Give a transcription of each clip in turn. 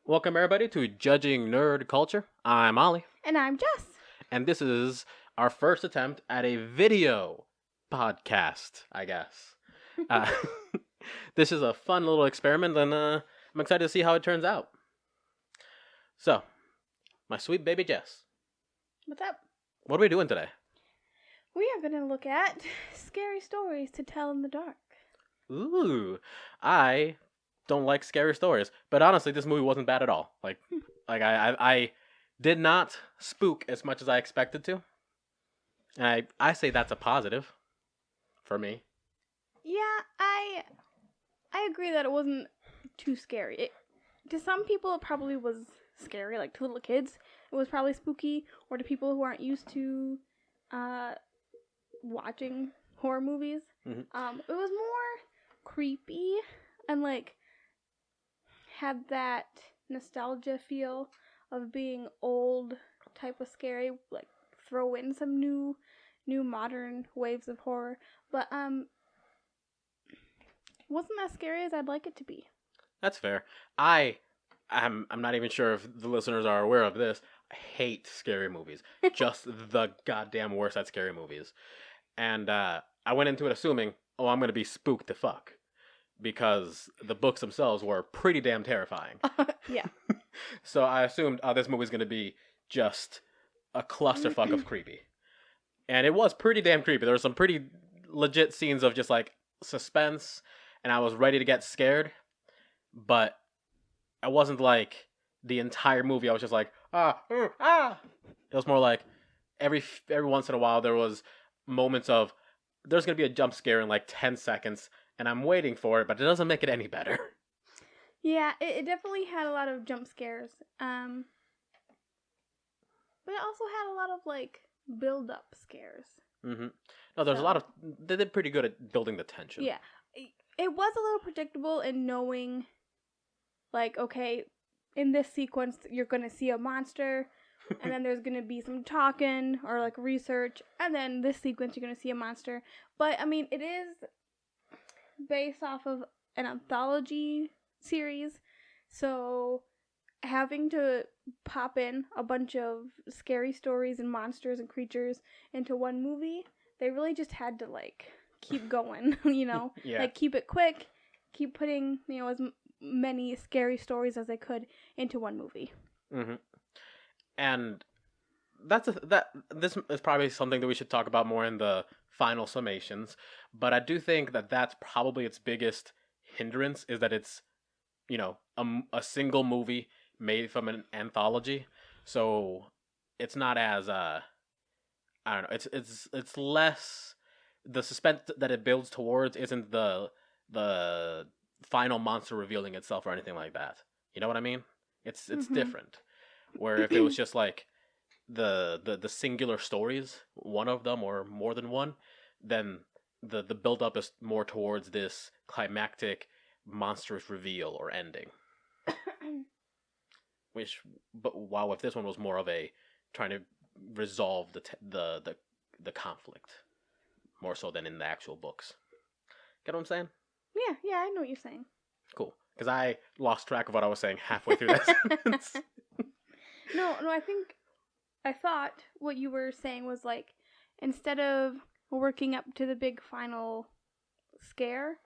Welcome everybody to Judging Nerd Culture. I'm Ollie, And I'm Jess. and this is our first attempt at a video podcast, I guess. Uh, this is a fun little experiment, and I'm excited to see how it turns out. So, my sweet baby Jess, What's up? what are we doing today? We are going to look at scary stories to tell in the dark. Ooh, I don't like scary stories, but honestly, this movie wasn't bad at all. I did not spook as much as I expected to. And I say that's a positive for me. Yeah, I agree that it wasn't too scary. To some people, it probably was scary. Like to little kids, it was probably spooky. Or to people who aren't used to watching horror movies, Mhm. It was more creepy and like had that nostalgia feel of being old type of scary. Like throw in some new modern waves of horror, but wasn't as scary as I'd like it to be. That's fair. I'm not even sure if the listeners are aware of this. I hate scary movies. Just the goddamn worst at scary movies. And I went into it assuming, oh, I'm gonna be spooked to fuck. Because the books themselves were pretty damn terrifying. Yeah. So I assumed, oh, this movie's gonna be just a clusterfuck of creepy. And it was pretty damn creepy. There were some pretty legit scenes of just like suspense, and I was ready to get scared, but I wasn't like the entire movie. I was just like ah. It was more like every once in a while there was moments of there's gonna be a jump scare in like 10 seconds, and I'm waiting for it, but it doesn't make it any better. Yeah, it definitely had a lot of jump scares. But it also had a lot of like build up scares. Mm-hmm. No, there's a lot of they did pretty good at building the tension. Yeah. It was a little predictable in knowing like, okay, in this sequence you're gonna see a monster and then there's gonna be some talking or like research, and then this sequence you're gonna see a monster. But I mean, it is based off of an anthology series, so having to pop in a bunch of scary stories and monsters and creatures into one movie, they really just had to like keep going, Yeah. like keep it quick, keep putting, as many scary stories as they could into one movie. Mm-hmm. And this is probably something that we should talk about more in the final summations, but I do think that that's probably its biggest hindrance is that it's a single movie made from an anthology, so it's not as I don't know, it's less, the suspense that it builds towards isn't the final monster revealing itself or anything like that. You know what I mean? It's Mhm. different. Where if it was just like the singular stories, one of them or more than one, then the build up is more towards this climactic monstrous reveal or ending. But wow, if this one was more of a trying to resolve the conflict more so than in the actual books. Get what I'm saying? Yeah, I know what you're saying. Cool. Because I lost track of what I was saying halfway through that sentence. No, I thought what you were saying was like, instead of working up to the big final scare,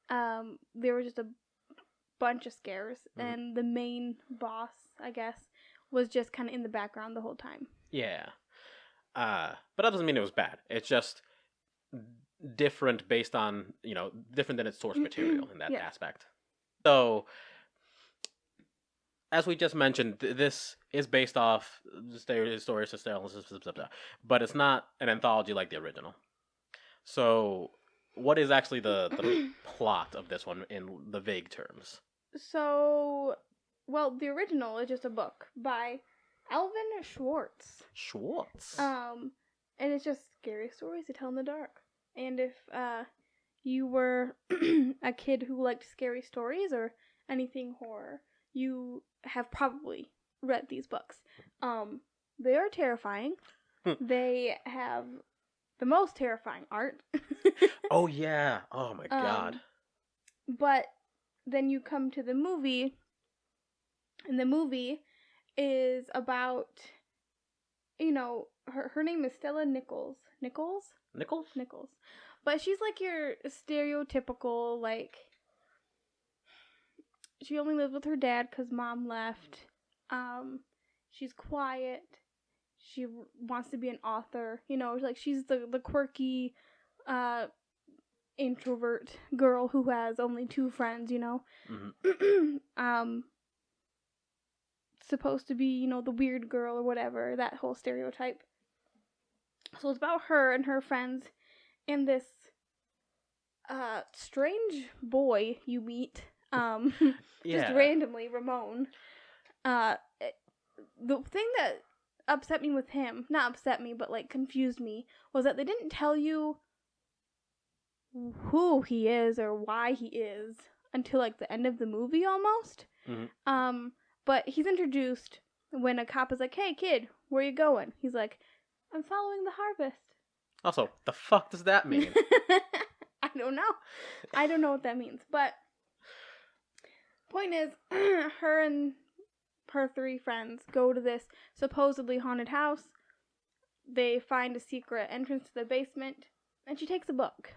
there were just a bunch of scares, and the main boss, I guess, was just kind of in the background the whole time. Yeah. But that doesn't mean it was bad. It's just different based on, different than its source material in that aspect. So, as we just mentioned, this is based off stories, but it's not an anthology like the original. So, what is actually the plot of this one in the vague terms? So, well, the original is just a book by Alvin Schwartz. And it's just scary stories to tell in the dark. And if you were a kid who liked scary stories or anything horror, you have probably read these books. They are terrifying. They have the most terrifying art. Oh yeah. Oh my god. But then you come to the movie, And the movie is about, her name is Stella Nichols. Nichols? Nichols? Nichols. But she's like your stereotypical, like, she only lives with her dad because mom left. She's quiet. She wants to be an author. Like, she's the quirky, introvert girl who has only 2 friends, Mm-hmm. Supposed to be, the weird girl or whatever, that whole stereotype. So it's about her and her friends and this strange boy you meet, just randomly, Ramon. The thing that upset me with him, not upset me, but like confused me, was that they didn't tell you who he is or why he is until like the end of the movie almost. Mm-hmm. But he's introduced when a cop is like, "Hey kid, where you going?" He's like, "I'm following the harvest." Also, the fuck does that mean? I don't know. I don't know what that means. But point is, her and her 3 friends go to this supposedly haunted house. They find a secret entrance to the basement, and she takes a book.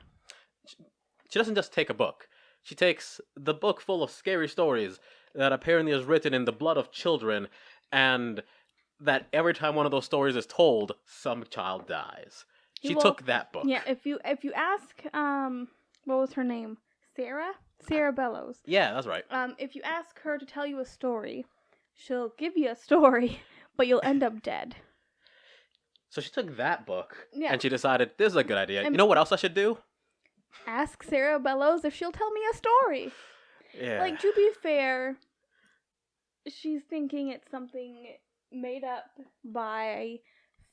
She doesn't just take a book. She takes the book full of scary stories that apparently is written in the blood of children, and that every time one of those stories is told, some child dies. She took that book. Yeah, if you ask, what was her name? Sarah Bellows. Yeah, that's right. If you ask her to tell you a story, she'll give you a story, but you'll end up dead. So she took that book, Yeah. and she decided, this is a good idea. You know what else I should do? Ask Sarah Bellows if she'll tell me a story. Yeah. Like, to be fair, she's thinking it's something made up by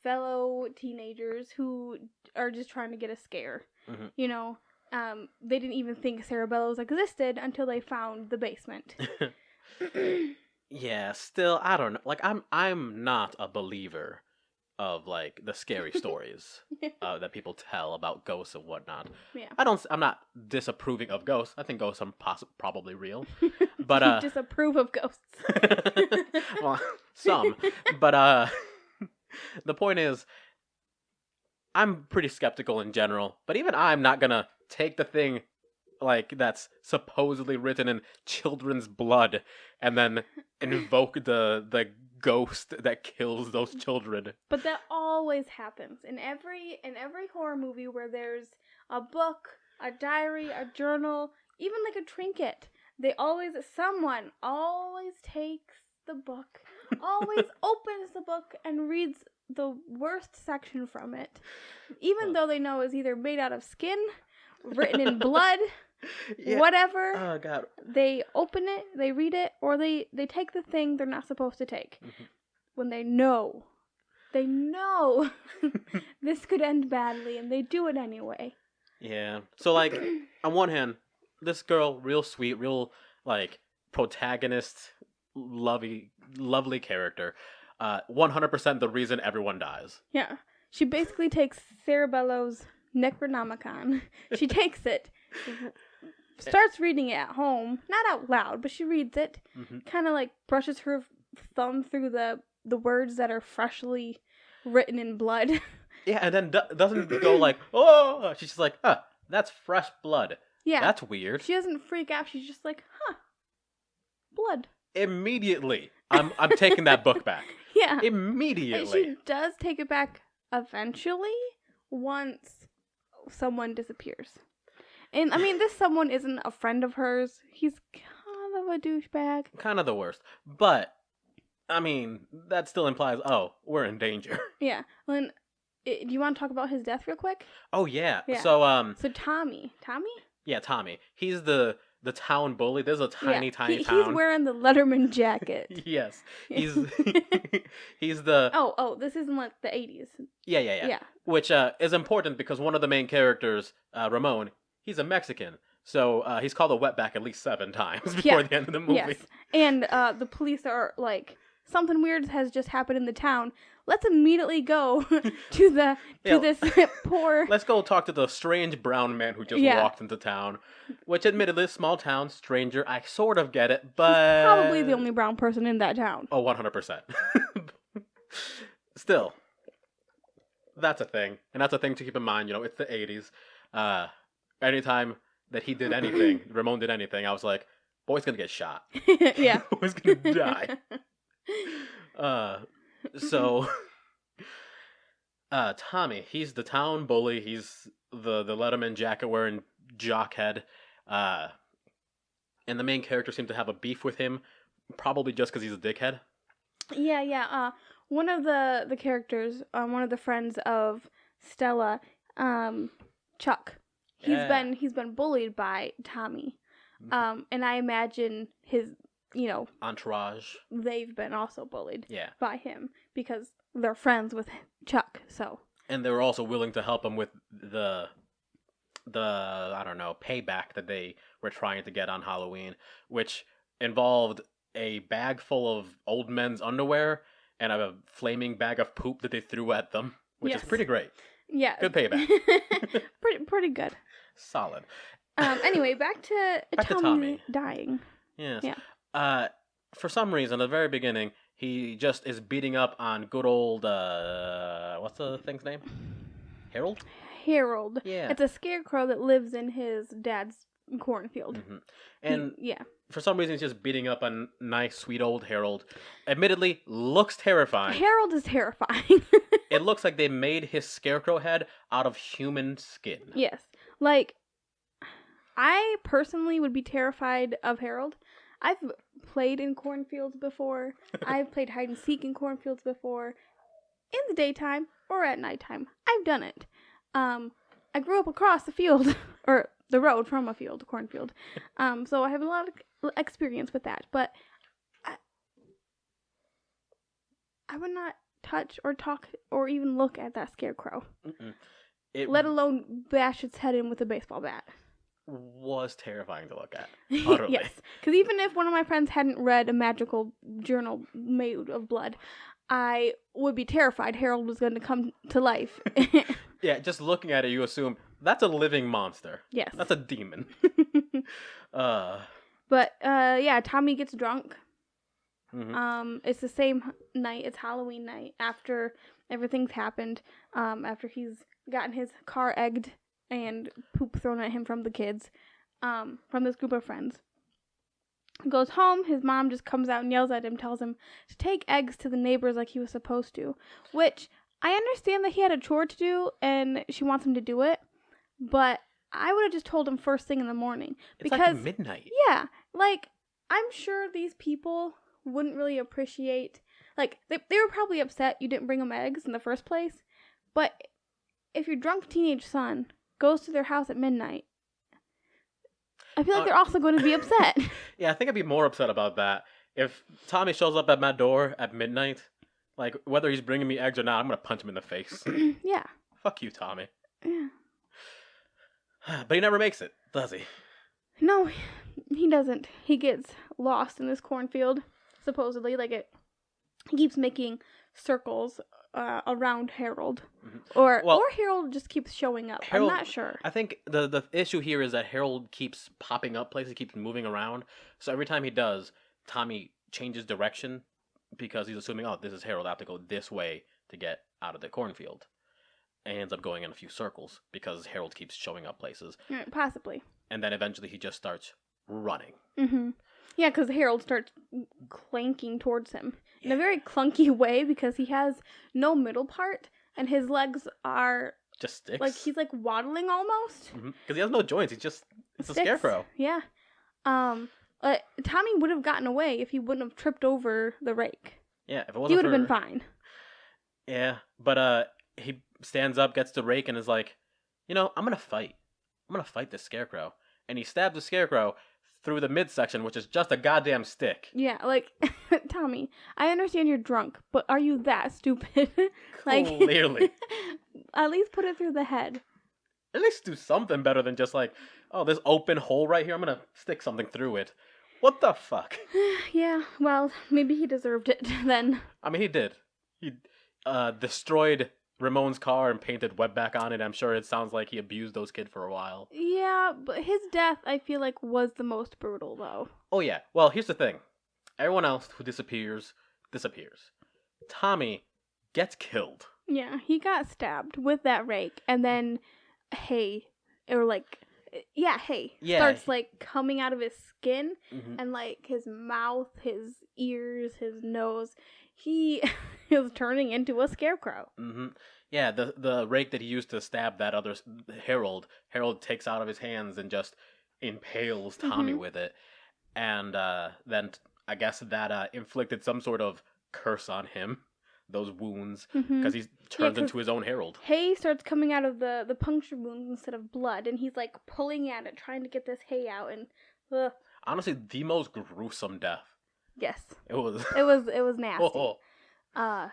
fellow teenagers who are just trying to get a scare. Mm-hmm. They didn't even think Sarah Bellows existed until they found the basement. Yeah, still, I don't know. Like, I'm not a believer of like the scary stories that people tell about ghosts and whatnot. Yeah. I'm not disapproving of ghosts. I think ghosts are probably real. But You disapprove of ghosts. well, some. But the point is, I'm pretty skeptical in general. But even I'm not gonna take the thing like that's supposedly written in children's blood and then invoke the ghost that kills those children. But that always happens in every horror movie where there's a book, a diary, a journal, even like a trinket. Someone always takes the book, always opens the book and reads the worst section from it, even though they know it's either made out of skin, written in blood, whatever. Oh god. They open it, they read it, or they take the thing they're not supposed to take. Mm-hmm. When they know this could end badly, and they do it anyway. Yeah. So like, on one hand, this girl, real sweet, real like protagonist, lovely character. 100% the reason everyone dies. Yeah. She basically takes Sarah Bellows' Necronomicon. She takes it, starts reading it at home, not out loud, but she reads it, kind of like brushes her thumb through the words that are freshly written in blood. Yeah, and then doesn't go like, oh, she's just like, that's fresh blood. Yeah. That's weird. She doesn't freak out. She's just like, blood. Immediately, I'm taking that book back. Yeah. Immediately. And she does take it back eventually once someone disappears. And I mean, this someone isn't a friend of hers. He's kind of a douchebag. Kind of the worst. But, I mean, that still implies, we're in danger. Yeah. Do you want to talk about his death real quick? Oh, yeah. So Tommy? Yeah, Tommy. He's the town bully. There's a tiny town. He's wearing the Letterman jacket. Yes. He's the... Oh, this isn't like the 80s. Yeah. Which is important because one of the main characters, Ramon, he's a Mexican. So he's called a wetback at least 7 times before the end of the movie. Yes. And the police are like, something weird has just happened in the town. let's immediately go to Yeah. this poor. Let's go talk to the strange brown man who just Yeah. walked into town. Which, admittedly, small town, stranger, I sort of get it, He's but... probably the only brown person in that town. Oh, 100%. Still, that's a thing. And that's a thing to keep in mind. You know, it's the 80s. Anytime that he did anything, Ramon did anything, I was like, boy's gonna get shot. Yeah. Boy's gonna die. So... Tommy, he's the town bully. He's the Letterman jacket wearing jockhead. And the main characters seem to have a beef with him, probably just because he's a dickhead. Yeah. One of the characters, one of the friends of Stella, Chuck. He's been bullied by Tommy. And I imagine his, entourage. They've been also bullied by him because they're friends with Chuck. So. And they were also willing to help him with the I don't know, payback that they were trying to get on Halloween, which involved a bag full of old men's underwear and a flaming bag of poop that they threw at them, which is pretty great. Yeah. Good payback. pretty good. Solid. Anyway, back to Tommy dying. Yes. Yeah. For some reason, at the very beginning, he just is beating up on good old, what's the thing's name? Harold? Harold. Yeah. It's a scarecrow that lives in his dad's cornfield. Mm-hmm. And yeah. For some reason, he's just beating up on nice, sweet old Harold. Admittedly, looks terrifying. Harold is terrifying. It looks like they made his scarecrow head out of human skin. Yes. Like, I personally would be terrified of Harold. I've played in cornfields before. I've played hide and seek in cornfields before. In the daytime or at nighttime. I've done it. I grew up across the field, or the road from a cornfield. So I have a lot of experience with that. But I would not touch or talk or even look at that scarecrow. Let alone bash its head in with a baseball bat. Was terrifying to look at. Utterly. Yes. Because even if one of my friends hadn't read a magical journal made of blood, I would be terrified Harold was going to come to life. Yeah, just looking at it, you assume that's a living monster. Yes. That's a demon. But, Tommy gets drunk. Mm-hmm. It's the same night. It's Halloween night after everything's happened. After he's gotten his car egged and poop thrown at him from the kids, from this group of friends. Goes home, his mom just comes out and yells at him, tells him to take eggs to the neighbors like he was supposed to, which I understand that he had a chore to do and she wants him to do it, but I would have just told him first thing in the morning. It's like midnight. Yeah, like, I'm sure these people wouldn't really appreciate, like, they were probably upset you didn't bring them eggs in the first place, but if your drunk teenage son goes to their house at midnight, I feel like they're also going to be upset. Yeah, I think I'd be more upset about that. If Tommy shows up at my door at midnight, like, whether he's bringing me eggs or not, I'm going to punch him in the face. Yeah. Fuck you, Tommy. Yeah. But he never makes it, does he? No, he doesn't. He gets lost in this cornfield, supposedly. Like, he keeps making circles around Harold. Mm-hmm. Or Harold just keeps showing up. I'm not sure. I think the issue here is that Harold keeps popping up places, keeps moving around. So every time he does, Tommy changes direction because he's assuming, oh, this is Harold. I have to go this way to get out of the cornfield. And he ends up going in a few circles because Harold keeps showing up places. Possibly. And then eventually he just starts running. Mm-hmm. Yeah, because Harold starts clanking towards him in a very clunky way because he has no middle part and his legs are just sticks. Like he's like waddling almost. Because he has no joints. It's a scarecrow. Yeah. Tommy would have gotten away if he wouldn't have tripped over the rake. Yeah, if it wasn't he would have been fine. Yeah, but he stands up, gets the rake, and is like, I'm gonna fight. I'm gonna fight this scarecrow. And he stabs the scarecrow through the midsection, which is just a goddamn stick. Yeah, like, Tommy, I understand you're drunk, but are you that stupid? Like, clearly. At least put it through the head. At least do something better than just like, oh, this open hole right here, I'm gonna stick something through it. What the fuck? Yeah, well, maybe he deserved it then. I mean, he did. destroyed Ramon's car and painted web back on it. I'm sure it sounds like he abused those kids for a while. Yeah, but his death, I feel like, was the most brutal, though. Oh yeah. Well, here's the thing. Everyone else who disappears. Tommy gets killed. Yeah, he got stabbed with that rake, and then hay, or like, yeah, hay Yeah. starts like coming out of his skin, Mm-hmm. and like his mouth, his ears, his nose. He is turning into a scarecrow. Mm-hmm. Yeah, the rake that he used to stab that other Harold takes out of his hands and just impales Tommy with it, and then I guess that inflicted some sort of curse on him, those wounds, because he turns into his own Harold. Hay starts coming out of the puncture wounds instead of blood, and he's like pulling at it, trying to get this hay out, and honestly, the most gruesome death. Yes, it was. It was nasty. Oh. I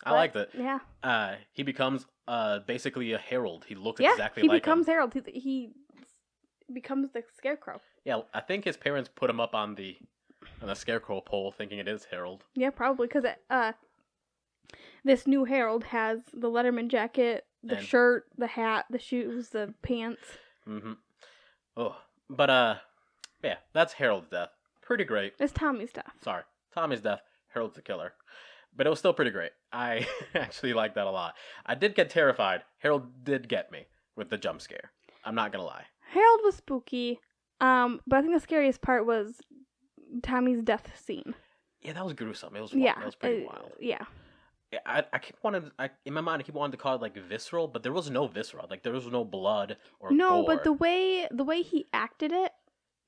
But, liked it. Yeah. He becomes basically a Harold. He looks exactly like him. He becomes Harold. He becomes the scarecrow. Yeah, I think his parents put him up on the scarecrow pole, thinking it is Harold. Yeah, probably because this new Harold has the Letterman jacket, the shirt, the hat, the shoes, the pants. Mm-hmm. Oh, but yeah, that's Harold's death. Pretty great. It's Tommy's death. Sorry, Tommy's death. Harold's the killer. But it was still pretty great. I actually liked that a lot. I did get terrified. Harold did get me with the jump scare. I'm not gonna lie. Harold was spooky. But I think the scariest part was Tommy's death scene. Yeah, that was gruesome. It was pretty wild. Yeah. I keep wanting. In my mind, I keep wanting to call it like visceral, but there was no visceral. Like there was no blood or no, gore. but the way he acted it,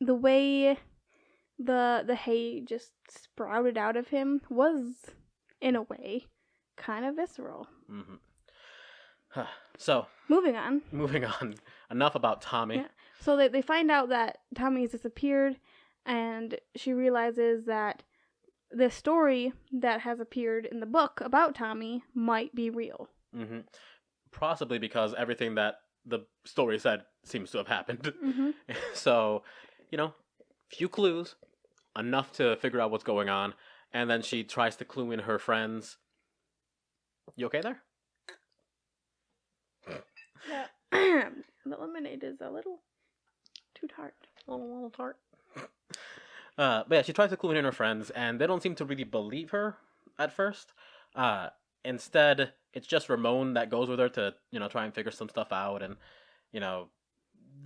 the way the hay just sprouted out of him was, in a way, kind of visceral. Mm-hmm. So moving on. Enough about Tommy. Yeah. So they find out that Tommy has disappeared, and she realizes that the story that has appeared in the book about Tommy might be real. Mm-hmm. Possibly because everything that the story said seems to have happened. Mm-hmm. So, few clues, enough to figure out what's going on, and then she tries to clue in her friends. You okay there? The lemonade is a little too tart. A little tart. But yeah, she tries to clue in her friends, and they don't seem to really believe her at first. Instead, it's just Ramon that goes with her to, try and figure some stuff out, and,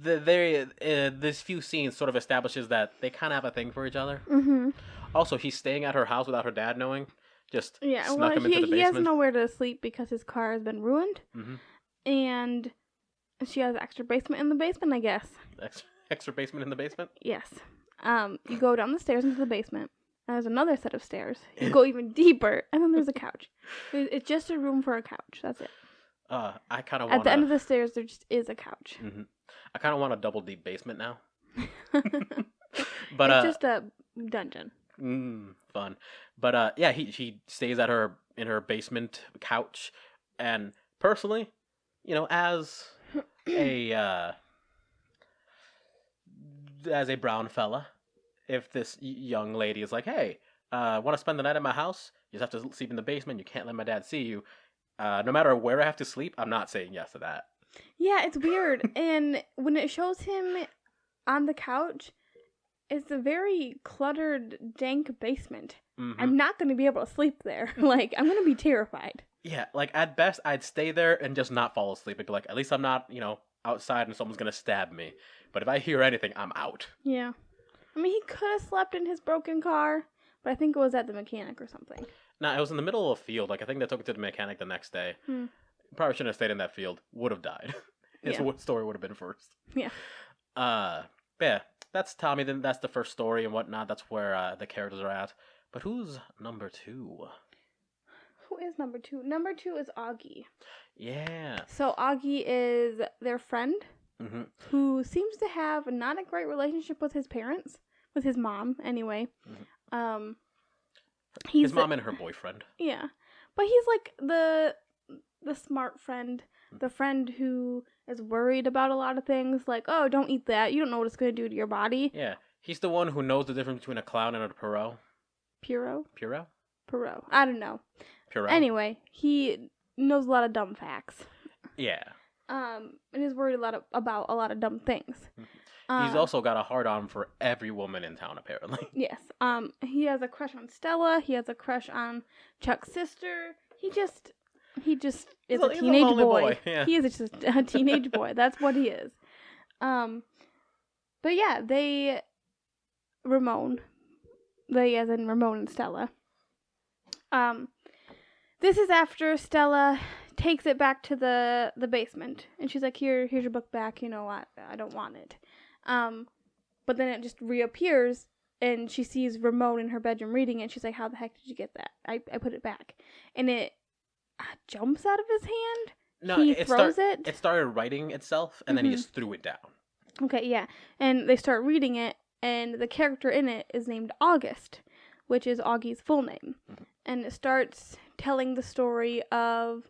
this few scenes sort of establishes that they kind of have a thing for each other. Mm-hmm. Also, he's staying at her house without her dad knowing. Just snuck him into the basement. He has nowhere to sleep because his car has been ruined, mm-hmm. and she has extra basement in the basement, I guess. Extra basement in the basement? Yes. You go down the stairs into the basement. And there's another set of stairs. You go even deeper, and then there's a couch. It's just a room for a couch. That's it. I kind of want. At the end of the stairs, there just is a couch. Mm-hmm. I kind of want a double deep basement now. But it's just a dungeon. Fun. But yeah, he stays at in her basement couch, and personally, as a brown fella, if this young lady is like, hey, want to spend the night at my house? You just have to sleep in the basement. You can't let my dad see you. No matter where I have to sleep, I'm not saying yes to that. Yeah, it's weird. And when it shows him on the couch, it's a very cluttered, dank basement. Mm-hmm. I'm not going to be able to sleep there. I'm going to be terrified. Yeah, at best, I'd stay there and just not fall asleep. I'd be like, at least I'm not, outside and someone's going to stab me. But if I hear anything, I'm out. Yeah. I mean, he could have slept in his broken car, but I think it was at the mechanic or something. No, it was in the middle of a field. I think they took it to the mechanic the next day. Probably shouldn't have stayed in that field. Would have died. His story would have been first. Yeah. Yeah, that's Tommy. Then that's the first story and whatnot. That's where the characters are at. But who's number 2? Who is number 2? Number 2 is Augie. Yeah. So Augie is their friend, mm-hmm. who seems to have not a great relationship with his parents, with his mom anyway. Mm-hmm. His mom and her boyfriend. Yeah, but he's like the smart friend, the friend who is worried about a lot of things. Like, oh, don't eat that. You don't know what it's going to do to your body. Yeah, he's the one who knows the difference between a clown and a Perot. Puro? Puro? Perot. I don't know. Purell. Anyway, he knows a lot of dumb facts. Yeah. And is worried about a lot of dumb things. He's also got a hard-on for every woman in town, apparently. Yes. He has a crush on Stella. He has a crush on Chuck's sister. He just is a teenage lonely boy. Yeah. He is just a teenage boy. That's what he is. But yeah, Ramon, as in Ramon and Stella. This is after Stella takes it back to the basement, and she's like, here's your book back. You know, I don't want it. But then it just reappears, and she sees Ramon in her bedroom reading it. She's like, how the heck did you get that? I put it back. And it jumps out of his hand. No, he throws it. It started writing itself, and then he just threw it down. Okay, yeah. And they start reading it, and the character in it is named August, which is Augie's full name. And it starts telling the story of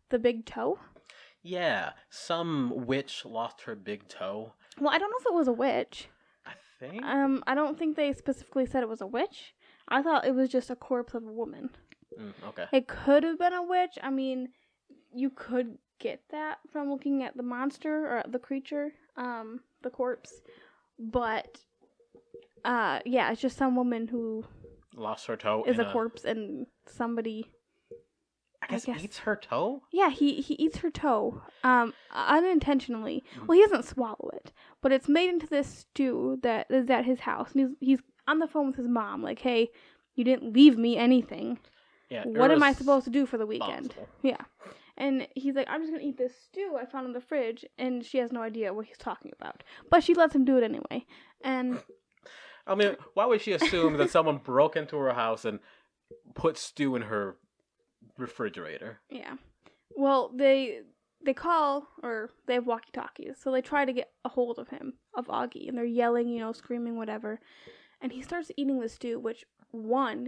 the big toe. Yeah, some witch lost her big toe. Well, I don't know if it was a witch. I think. I don't think they specifically said it was a witch. I thought it was just a corpse of a woman. Okay. It could have been a witch. I mean, you could get that from looking at the monster or the creature, the corpse. But, yeah, it's just some woman who lost her toe. Is a corpse, and somebody, I guess eats her toe? Yeah, he eats her toe, unintentionally. Well, he doesn't swallow it, but it's made into this stew that is at his house, and he's on the phone with his mom, like, hey, you didn't leave me anything. Yeah. What am I supposed to do for the weekend? Responsible. Yeah. And he's like, I'm just going to eat this stew I found in the fridge, and she has no idea what he's talking about. But she lets him do it anyway. And I mean, why would she assume that someone broke into her house and put stew in her refrigerator? Yeah. Well, they call, or they have walkie-talkies, so they try to get a hold of him, of Augie, and they're yelling, screaming, whatever. And he starts eating the stew, which,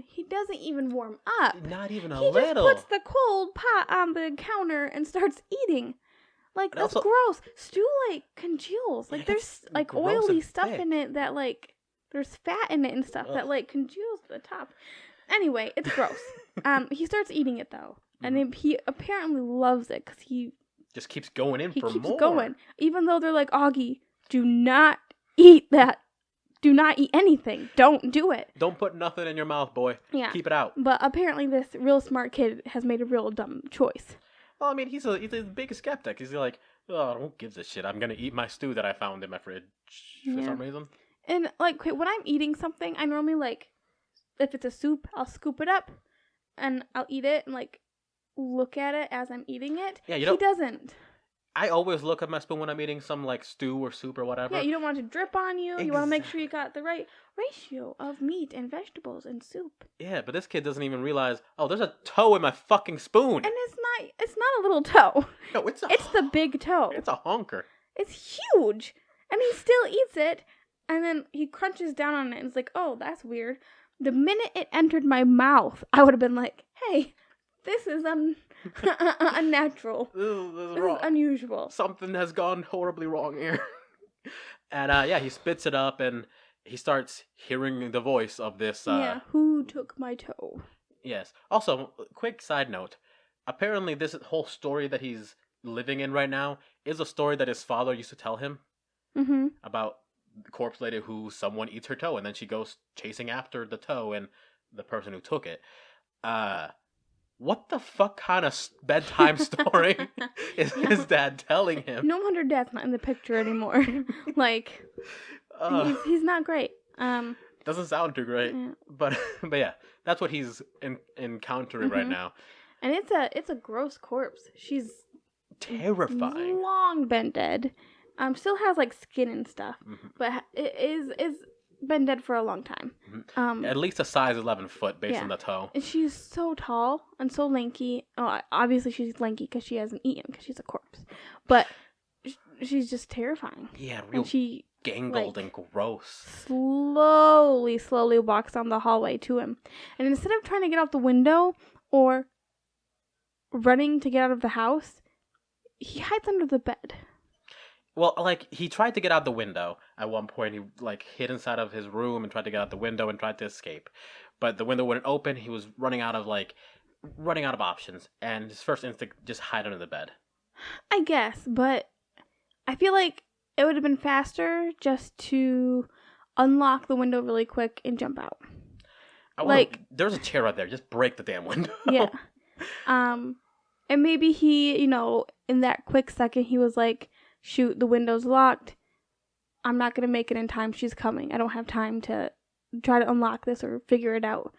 he doesn't even warm up. Not even a little. He little. just puts the cold pot on the counter and starts eating. Like, that's also gross. Stew, congeals. Like, there's, oily stuff in it that, there's fat in it and stuff that, congeals to the top. Anyway, it's gross. He starts eating it, though. And he apparently loves it because he just keeps going in for more. He keeps going. Even though they're like, Augie, do not eat that. Do not eat anything. Don't do it. Don't put nothing in your mouth, boy. Yeah. Keep it out. But apparently this real smart kid has made a real dumb choice. Well, I mean, he's a big skeptic. He's like, oh, who gives a shit? I'm going to eat my stew that I found in my fridge for some reason. And, when I'm eating something, I normally, if it's a soup, I'll scoop it up and I'll eat it and, look at it as I'm eating it. Yeah, he doesn't. I always look at my spoon when I'm eating some, stew or soup or whatever. Yeah, you don't want it to drip on you. You want to make sure you got the right ratio of meat and vegetables and soup. Yeah, but this kid doesn't even realize, oh, there's a toe in my fucking spoon. And it's not a little toe. No, it's the big toe. It's a honker. It's huge. And he still eats it, and then he crunches down on it and is like, oh, that's weird. The minute it entered my mouth, I would have been like, hey, this is unnatural. This is unusual. Something has gone horribly wrong here. And he spits it up and he starts hearing the voice of this. Who took my toe? Yes. Also, quick side note. Apparently this whole story that he's living in right now is a story that his father used to tell him. Mm-hmm. About the corpse lady who someone eats her toe and then she goes chasing after the toe and the person who took it. What the fuck kind of bedtime story is his dad telling him? No wonder Dad's not in the picture anymore. He's not great. Doesn't sound too great. Yeah. But yeah, that's what he's encountering right now. And it's a gross corpse. She's terrifying. Long been dead. Still has skin and stuff, but it is been dead for a long time. At least a size 11 foot based on the toe. And she's so tall and so lanky. Oh, obviously she's lanky because she hasn't eaten because she's a corpse. But she's just terrifying. Yeah, real she gangled and gross. Slowly walks down the hallway to him. And instead of trying to get out the window or running to get out of the house, he hides under the bed. Well, he tried to get out the window at one point. He, hid inside of his room and tried to get out the window and tried to escape. But the window wouldn't open. He was running out of, running out of options, and his first instinct just hide under the bed. I guess, but I feel like it would have been faster just to unlock the window really quick and jump out. There's a chair right there. Just break the damn window. Yeah. And maybe he, in that quick second, he was like, shoot, the window's locked. I'm not going to make it in time. She's coming. I don't have time to try to unlock this or figure out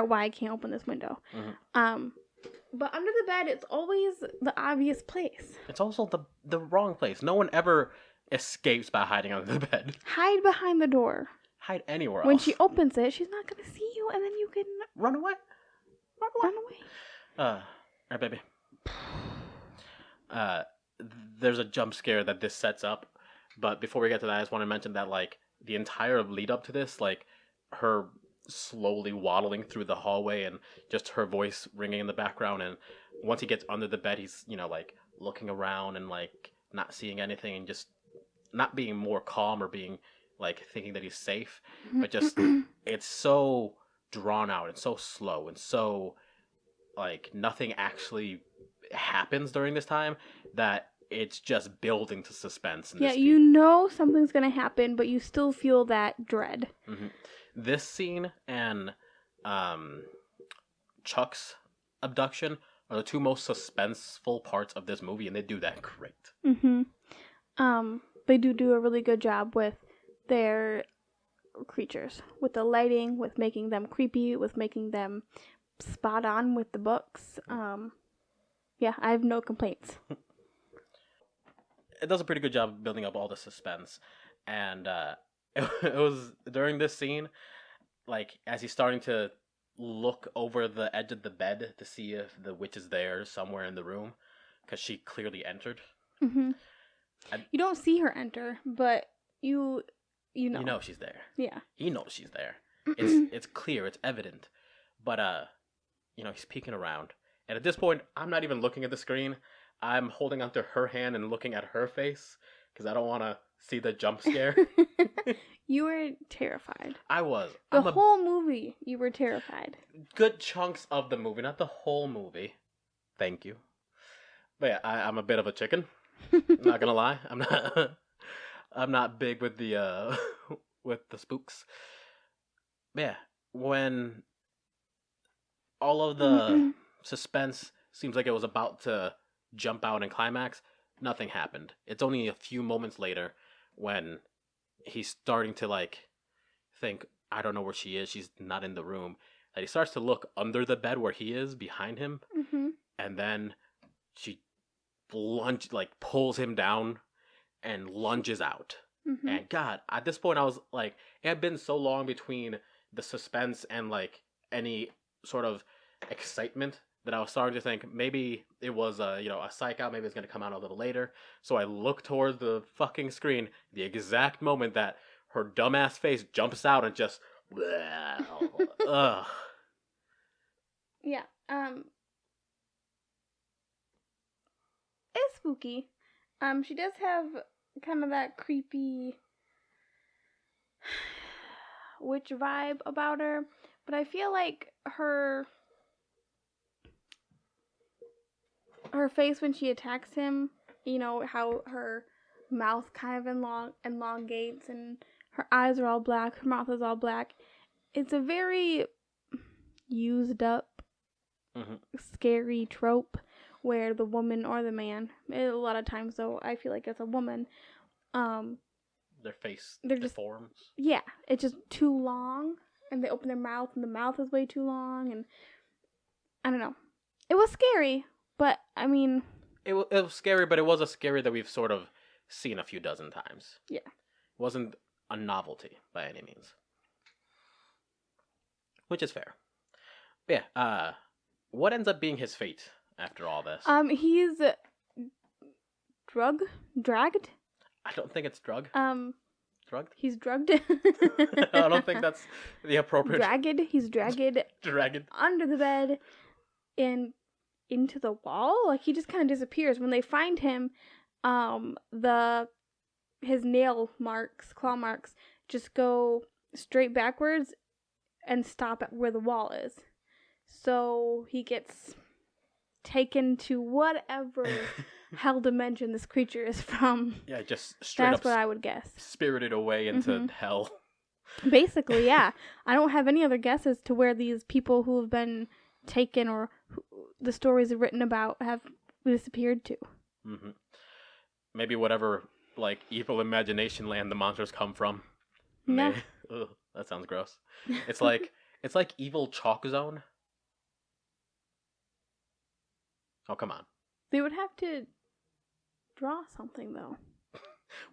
why I can't open this window. Mm-hmm. But under the bed, it's always the obvious place. It's also the wrong place. No one ever escapes by hiding under the bed. Hide behind the door. Hide anywhere else. When she opens it, she's not going to see you, and then you can run away. Run away. All right, baby. There's a jump scare that this sets up, but before we get to that, I just want to mention that like the entire lead up to this, like her slowly waddling through the hallway and just her voice ringing in the background, and once he gets under the bed, he's like looking around and like not seeing anything and just not being more calm or being like thinking that he's safe, but just it's so drawn out and so slow and so like nothing actually happens during this time that it's just building to suspense. Yeah, you know something's gonna happen, but you still feel that dread. Mm-hmm. This scene and Chuck's abduction are the two most suspenseful parts of this movie, and they do that great. Mm-hmm. They do a really good job with their creatures, with the lighting, with making them creepy, with making them spot on with the books. Yeah, I have no complaints. It does a pretty good job of building up all the suspense, and it was during this scene, like as he's starting to look over the edge of the bed to see if the witch is there somewhere in the room, because she clearly entered. Mm-hmm. You don't see her enter, but you know. You know she's there. Yeah. He knows she's there. It's clear. It's evident. But he's peeking around, and at this point, I'm not even looking at the screen. I'm holding onto her hand and looking at her face because I don't want to see the jump scare. You were terrified. I was. The whole movie, you were terrified. Good chunks of the movie, not the whole movie. Thank you. But yeah, I'm a bit of a chicken. I'm not gonna lie. I'm not big with the with the spooks. But yeah, when all of the suspense seems like it was about to jump out and climax, nothing happened. It's only a few moments later when he's starting to like think, I don't know where she is, she's not in the room, that he starts to look under the bed where he is behind him, and then she pulls him down and lunges out. And God, at this point I was like, it had been so long between the suspense and like any sort of excitement that I was starting to think maybe it was a psych out, maybe it's going to come out a little later. So I look towards the fucking screen the exact moment that her dumbass face jumps out and just ugh. Yeah. It's spooky. She does have kind of that creepy witch vibe about her, but I feel like her face when she attacks him, how her mouth kind of elongates and her eyes are all black, her mouth is all black. It's a very used up, scary trope where the woman or the man, a lot of times though, I feel like it's a woman, their face deforms. Yeah, it's just too long, and they open their mouth, and the mouth is way too long, and I don't know. It was scary, but I mean, it was scary, but it was a scary that we've sort of seen a few dozen times. Yeah, it wasn't a novelty by any means, which is fair. But yeah, what ends up being his fate after all this? He's dragged. I don't think it's drug. Drugged? He's drugged. I don't think that's the appropriate. He's dragged. Dragged under the bed and into the wall. Like he just kind of disappears. When they find him, his claw marks, just go straight backwards and stop at where the wall is. So he gets taken to whatever hell dimension this creature is from. Yeah, just straight That's up what I would guess. spirited away into hell. Basically, yeah. I don't have any other guesses to where these people who have been taken or the stories written about have disappeared to. Mm-hmm. Maybe whatever, like, evil imagination land the monsters come from. Yeah. Ugh, that sounds gross. It's like evil chalk zone. Oh, come on. They would have to draw something though.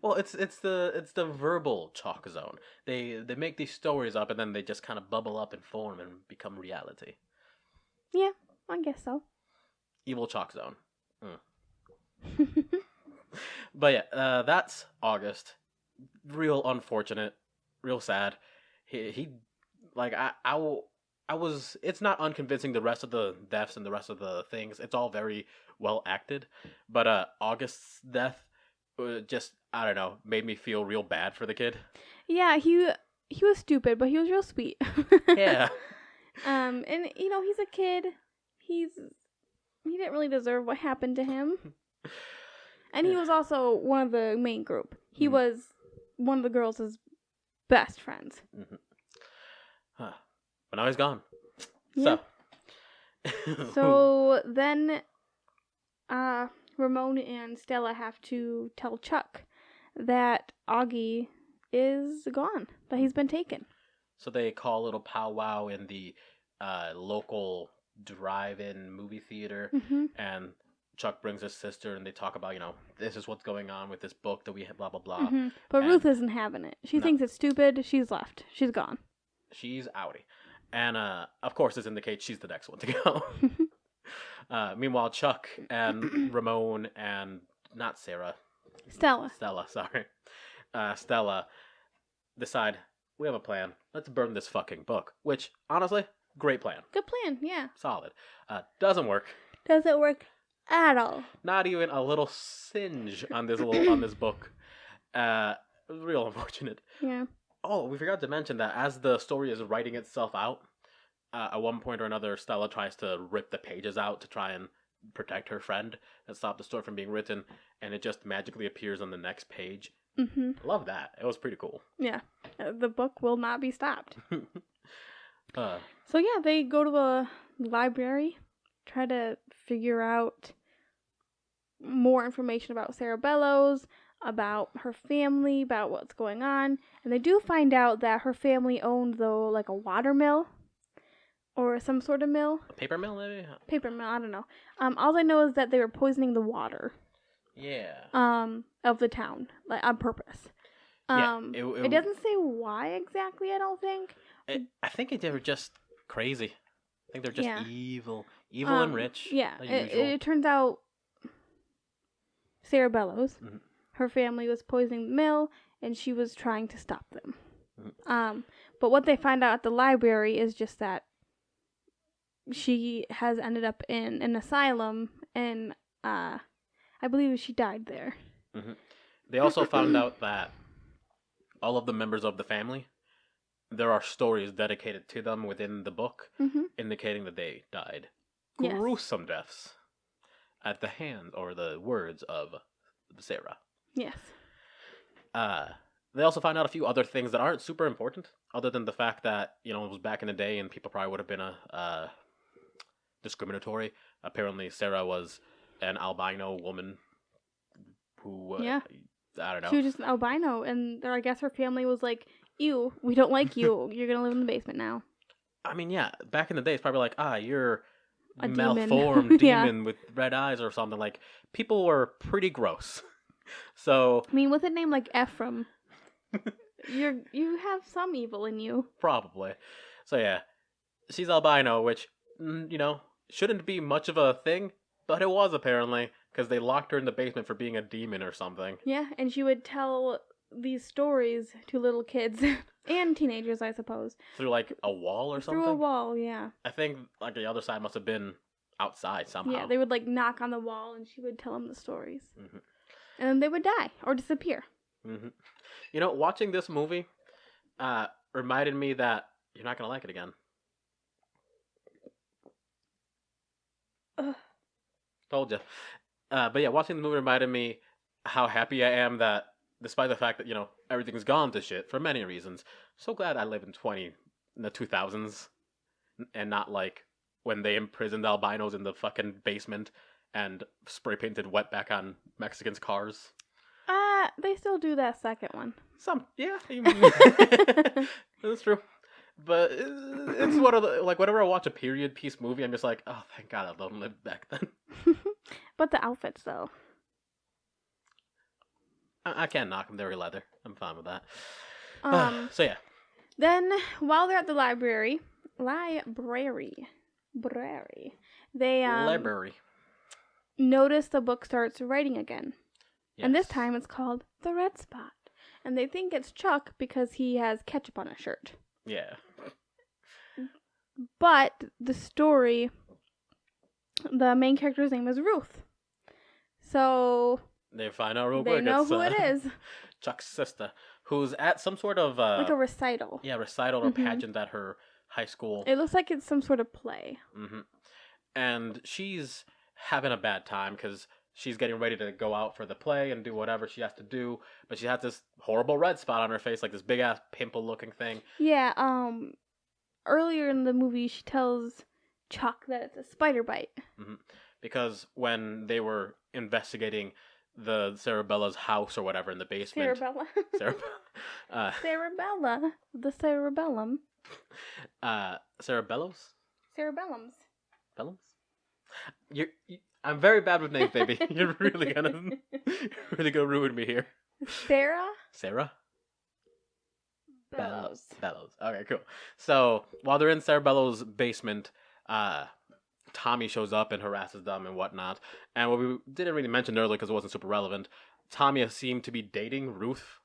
Well, it's the verbal chalk zone. They make these stories up and then they just kind of bubble up and form and become reality. Yeah, I guess so. Evil chalk zone. But yeah, that's August. Real unfortunate, real sad. He like I was. It's not unconvincing, the rest of the deaths and the rest of the things. It's all very well acted, but August's death just, I don't know, made me feel real bad for the kid. Yeah, he was stupid, but he was real sweet. Yeah. And he's a kid. He didn't really deserve what happened to him. And he was also one of the main group. He was one of the girls' best friends. Mm-hmm. Huh. But now he's gone. Yeah. So then Ramon and Stella have to tell Chuck that Augie is gone, that he's been taken. So they call a little powwow in the local drive-in movie theater, and Chuck brings his sister, and they talk about, this is what's going on with this book that we have, blah, blah, blah. But Ruth isn't having it. She thinks it's stupid. She's left. She's gone. She's outie. And, of course, this indicates she's the next one to go. Meanwhile, Chuck and Ramon and, not Sarah. Stella, sorry. Stella decide, we have a plan. Let's burn this fucking book. Which, honestly, great plan. Good plan, yeah. Solid. Doesn't work. Doesn't work at all. Not even a little singe on this book. Real unfortunate. Yeah. Oh, we forgot to mention that as the story is writing itself out, at one point or another, Stella tries to rip the pages out to try and protect her friend and stop the story from being written, and it just magically appears on the next page. Love that. It was pretty cool. Yeah. The book will not be stopped. So yeah, they go to the library, try to figure out more information about Sarah Bellows, about her family, about what's going on, and they do find out that her family owned, though, like a water mill or some sort of mill. a paper mill, maybe? Paper mill, I don't know. All I know is that they were poisoning the water. Yeah. Of the town, like on purpose. It doesn't say why exactly, I don't think. I think they were just crazy. I think they're just evil and rich. Yeah, it turns out Sarah Bellows, her family was poisoning the mill, and she was trying to stop them. But what they find out at the library is just that she has ended up in an asylum, and I believe she died there. They also found out that all of the members of the family, there are stories dedicated to them within the book, indicating that they died gruesome deaths at the hand or the words of Sarah. Yes. They also found out a few other things that aren't super important, other than the fact that, it was back in the day and people probably would have been discriminatory. Apparently, Sarah was an albino woman who, I don't know. She was just an albino, and I guess her family was like, ew, we don't like you. You're going to live in the basement now. I mean, yeah, back in the day, it's probably like, you're a malformed demon with red eyes or something. Like, people were pretty gross. So, I mean, with a name like Ephraim, you have some evil in you. Probably. So yeah, she's albino, which, shouldn't be much of a thing, but it was apparently, because they locked her in the basement for being a demon or something. Yeah, and she would tell these stories to little kids and teenagers, I suppose. Through like a wall or something? Through a wall, yeah. I think like the other side must have been outside somehow. Yeah, they would like knock on the wall and she would tell them the stories. And then they would die or disappear. Watching this movie reminded me that you're not going to like it again. Ugh. Told you. But yeah, watching the movie reminded me how happy I am that, despite the fact that everything's gone to shit for many reasons, so glad I live in the 2000s, and not like when they imprisoned albinos in the fucking basement and spray painted wetback on Mexicans' cars. They still do that second one. That's true. But it's one of the, like, whenever I watch a period piece movie, I'm just like, oh, thank God I don't live back then. But the outfits, though. I can't knock them. They're leather. I'm fine with that. So yeah. Then, while they're at the library, they Library. notice the book starts writing again. Yes. And this time it's called The Red Spot. And they think it's Chuck because he has ketchup on his shirt. Yeah. But the story, the main character's name is Ruth. So They find out real they quick. know It's, who it is. Chuck's sister, who's at some sort of Like a recital. Yeah, recital or pageant at her high school. It looks like it's some sort of play. Mm-hmm. And she's having a bad time because she's getting ready to go out for the play and do whatever she has to do, but she has this horrible red spot on her face, like this big ass pimple looking thing. Yeah, earlier in the movie she tells Chuck that it's a spider bite. Mm-hmm. Because when they were investigating the Cerebella's house or whatever in the basement. Cerebella. Cerebella. The cerebellum. Cerebellos? Cerebellums. Bellums? I'm very bad with names, baby. You're really gonna ruin me here. Sarah? Bellows. Okay, cool. So while they're in Cerebello's basement, Tommy shows up and harasses them and whatnot. And what we didn't really mention earlier because it wasn't super relevant, Tommy seemed to be dating Ruth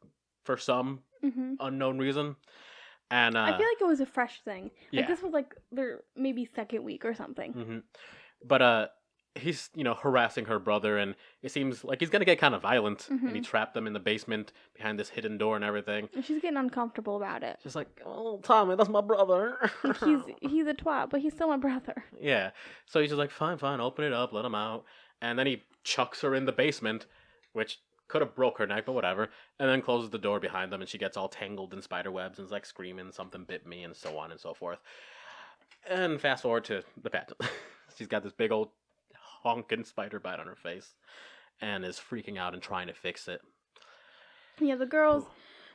for some unknown reason. And I feel like it was a fresh thing. Like yeah. this was like their maybe second week or something. Mm-hmm. But he's harassing her brother, and it seems like he's gonna get kind of violent. And he trapped them in the basement behind this hidden door and everything. And she's getting uncomfortable about it. She's like, "Oh, Tommy, that's my brother." Like he's a twat, but he's still my brother. Yeah. So he's just like, fine, open it up, let him out. And then he chucks her in the basement, which could have broke her neck, but whatever. And then closes the door behind them, and she gets all tangled in spider webs and is like screaming, something bit me, and so on and so forth. And fast forward to the pageant. She's got this big old honking spider bite on her face and is freaking out and trying to fix it. Yeah, the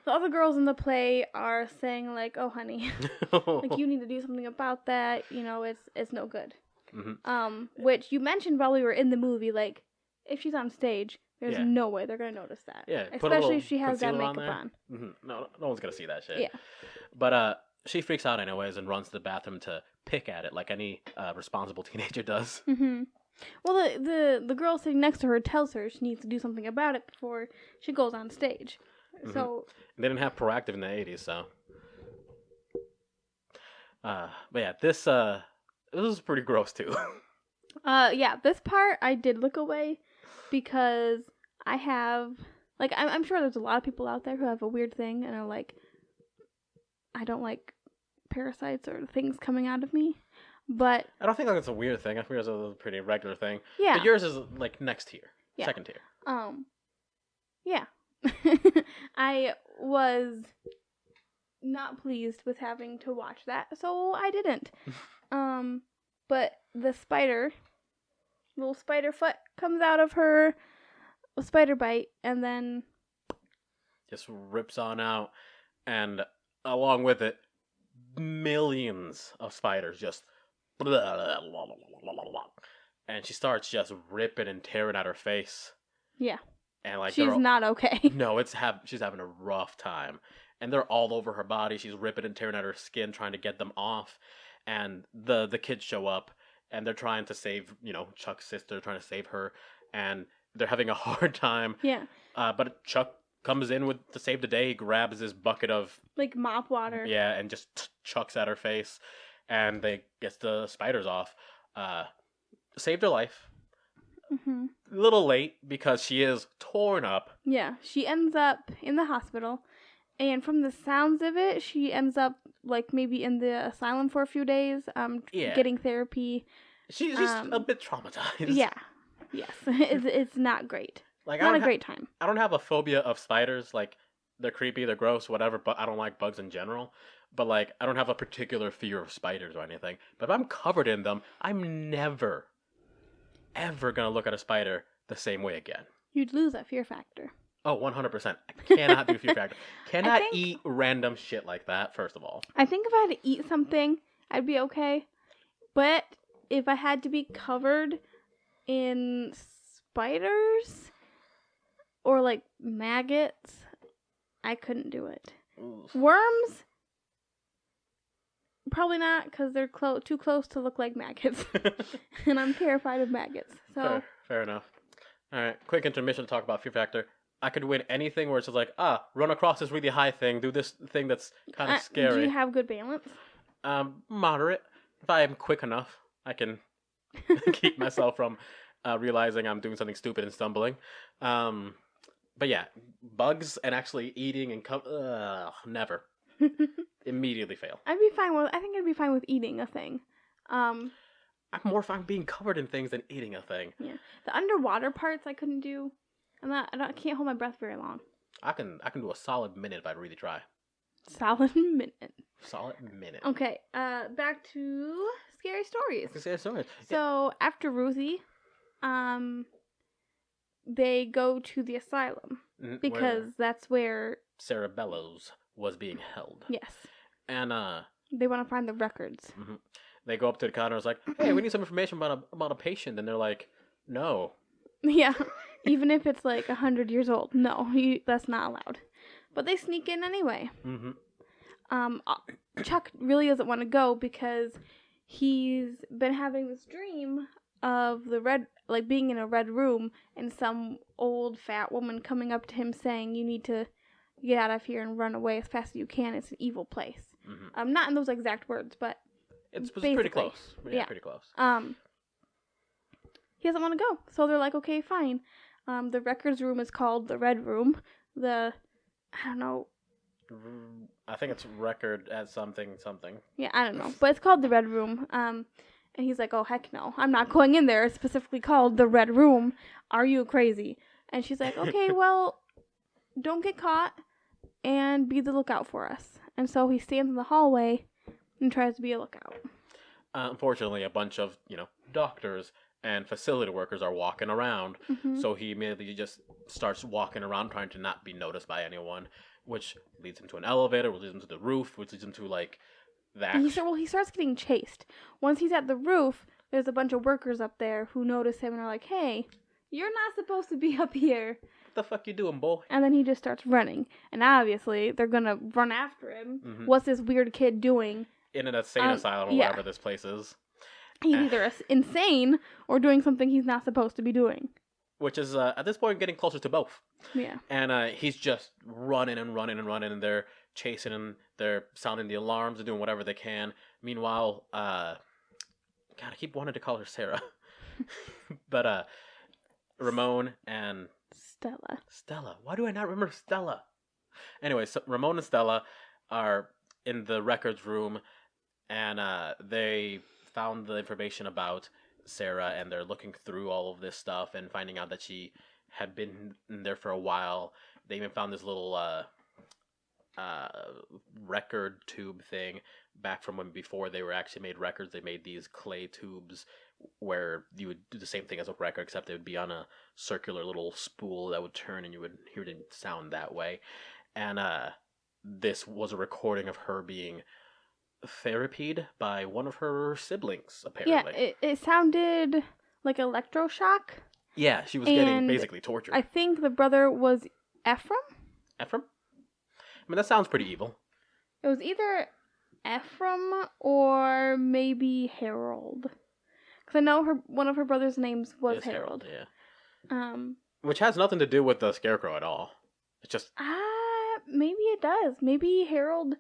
other girls in the play are saying like, "Oh, honey, like you need to do something about that. It's no good." Mm-hmm. Which you mentioned while we were in the movie, like if she's on stage, there's no way they're gonna notice that. Yeah, especially if she has that makeup on. Mm-hmm. No one's gonna see that shit. Yeah, but she freaks out anyways and runs to the bathroom to pick at it like any responsible teenager does. Mm-hmm. Well, the girl sitting next to her tells her she needs to do something about it before she goes on stage. Mm-hmm. So they didn't have Proactive in the 80s, so. But yeah, this was pretty gross too. Yeah, this part I did look away because I have I'm sure there's a lot of people out there who have a weird thing and are like, I don't like parasites or things coming out of me. But I don't think it's a weird thing. I think it's a pretty regular thing. Yeah. But yours is like next tier. Yeah. Second tier. Yeah. I was not pleased with having to watch that, so I didn't. But the little spider foot comes out of her spider bite and then just rips on out, and along with it, millions of spiders just and she starts just ripping and tearing at her face. Yeah. And like she's not okay. No, she's having a rough time. And they're all over her body. She's ripping and tearing at her skin, trying to get them off. And the kids show up, and they're trying to save, Chuck's sister, trying to save her. And they're having a hard time. Yeah. But Chuck comes in to save the day. He grabs this bucket of like mop water. Yeah, and just chucks at her face. And they gets the spiders off. Saved her life. Mm-hmm. A little late because she is torn up. Yeah, she ends up in the hospital, and from the sounds of it, she ends up like maybe in the asylum for a few days, getting therapy, She's a bit traumatized. Yeah. Yes. It's not great. Like Not a great time. I don't have a phobia of spiders. Like they're creepy, they're gross, whatever. But I don't like bugs in general. But like I don't have a particular fear of spiders or anything. But if I'm covered in them, I'm never, ever gonna look at a spider the same way again. You'd lose that fear factor. Oh, 100%. I cannot do fear factor. Cannot think- eat random shit like that. First of all, I think if I had to eat something, I'd be okay. But if I had to be covered in spiders or like maggots, I couldn't do it. Oof. Worms, probably not, because they're too close to look like maggots, and I'm terrified of maggots. So fair enough. All right, quick intermission to talk about fear factor. I could win anything where it's just like, run across this really high thing, do this thing that's kind of scary. Do you have good balance? Moderate. If I am quick enough, I can keep myself from realizing I'm doing something stupid and stumbling. But yeah, bugs and actually eating and never. Immediately fail. I think I'd be fine with eating a thing. I'm more fine being covered in things than eating a thing. Yeah, the underwater parts I couldn't do. I can't hold my breath very long. I can do a solid minute if I really try. Solid minute. Solid minute. Okay, back to scary stories. Scary stories. So after Ruthie, they go to the asylum because that's where Sarah Bellows was being held. Yes. And they want to find the records. Mm-hmm. They go up to the counter and it's like, hey, we need some information about a patient, and they're like, no. Yeah, even if it's like 100 years old, no, that's not allowed. But they sneak in anyway. Mm-hmm. Chuck really doesn't want to go because he's been having this dream of being in a red room and some old fat woman coming up to him saying, you need to get out of here and run away as fast as you can. It's an evil place. Mm-hmm. Not in those exact words, but it's pretty close. Yeah, pretty close. He doesn't want to go, so they're like, okay, fine. The records room is called the Red Room. I don't know. I think it's record at something. Yeah, I don't know, but it's called the Red Room. And he's like, oh heck no, I'm not going in there. It's specifically called the Red Room. Are you crazy? And she's like, okay, well, don't get caught and be the lookout for us. And so he stands in the hallway and tries to be a lookout. Unfortunately, a bunch of doctors and facility workers are walking around, so he immediately just starts walking around trying to not be noticed by anyone, which leads him to an elevator, which leads him to the roof, which leads him to like that. He starts getting chased. Once he's at the roof, there's a bunch of workers up there who notice him and are like, hey, you're not supposed to be up here. What the fuck you doing, boy? And then he just starts running, and obviously they're gonna run after him. Mm-hmm. What's this weird kid doing in an insane asylum or whatever this place is? He's either insane or doing something he's not supposed to be doing. Which is, at this point, getting closer to both. Yeah. And he's just running, and they're chasing him. They're sounding the alarms. They're doing whatever they can. Meanwhile, God, I keep wanting to call her Sarah. But Ramon and... Stella. Why do I not remember Stella? Anyway, so Ramon and Stella are in the records room, and they found the information about Sarah, and they're looking through all of this stuff and finding out that she had been in there for a while. They even found this little record tube thing back from when before they were actually made records. They made these clay tubes where you would do the same thing as a record, except it would be on a circular little spool that would turn and you would hear the sound that way. And this was a recording of her being therapied by one of her siblings, apparently. Yeah, it sounded like electroshock. Yeah, she was getting basically tortured. I think the brother was Ephraim? Ephraim? I mean, that sounds pretty evil. It was either Ephraim or maybe Harold. Because I know one of her brother's names was Harold. Yeah. Which has nothing to do with the Scarecrow at all. It's just... maybe it does. Maybe Harold...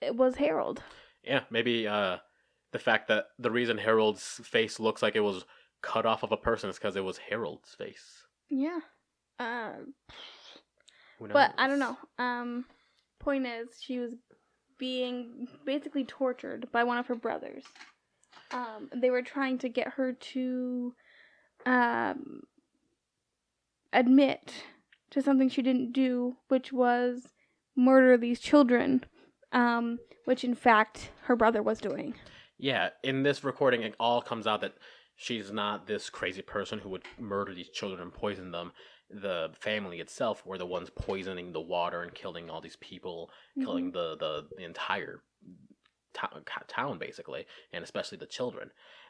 It was Harold. Yeah, maybe the fact that the reason Harold's face looks like it was cut off of a person is because it was Harold's face. Yeah. Who knows? But I don't know. Point is, she was being basically tortured by one of her brothers. They were trying to get her to admit to something she didn't do, which was murder these children, which in fact her brother was doing. Yeah, in this recording, it all comes out that she's not this crazy person who would murder these children and poison them. The family itself were the ones poisoning the water and killing all these people, killing the entire town, basically, and especially the children.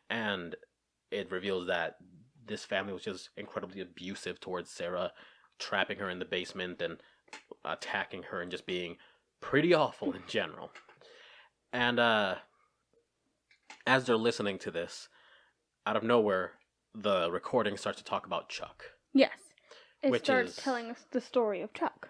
And it reveals that this family was just incredibly abusive towards Sarah, trapping her in the basement and attacking her and just being pretty awful in general. And as they're listening to this, out of nowhere, the recording starts to talk about Chuck. Yes. It Which starts is- telling us the story of Chuck.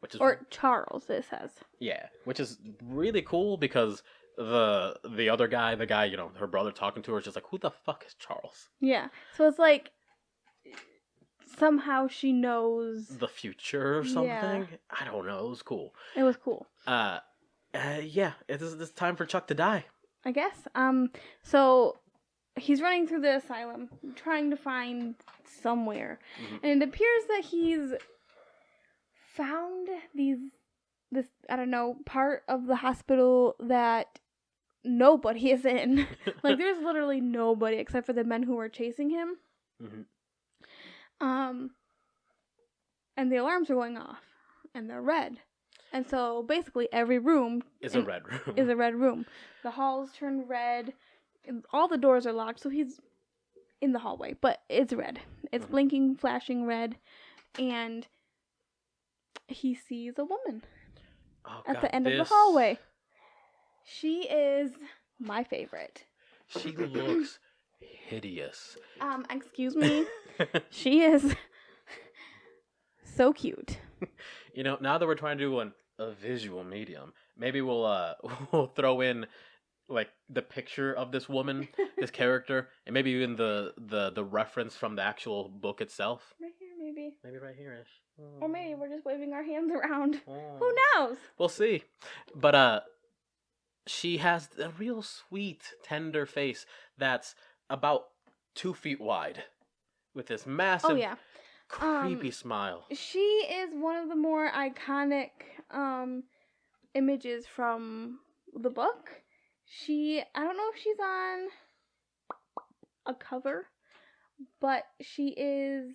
Which is Or Charles, it says. Yeah, which is really cool because the other guy, the guy, her brother talking to her is just like, who the fuck is Charles? Yeah. So it's like somehow she knows. The future or something? Yeah. I don't know. It was cool. It was cool. Yeah, it's time for Chuck to die. I guess. So he's running through the asylum, trying to find somewhere. Mhm. And it appears that he's found this, I don't know, part of the hospital that nobody is in. Like, there's literally nobody except for the men who were chasing him. Mhm. And the alarms are going off, and they're red. And so basically every room Is a red room. is a red room. The halls turn red. All the doors are locked, so he's in the hallway, but it's red. It's blinking, flashing red, and he sees a woman at the end of the hallway. She is my favorite. She looks hideous. Excuse me. She is so cute. Now that we're trying to do a visual medium, maybe we'll we'll throw in like the picture of this woman, this character, and maybe even the reference from the actual book itself. Right here, maybe. Maybe right here-ish. Or maybe we're just waving our hands around. Oh. Who knows? We'll see. But she has a real sweet, tender face that's about 2 feet wide, with this massive, Oh yeah. creepy smile. She is one of the more iconic images from the book. I don't know if she's on a cover, but she is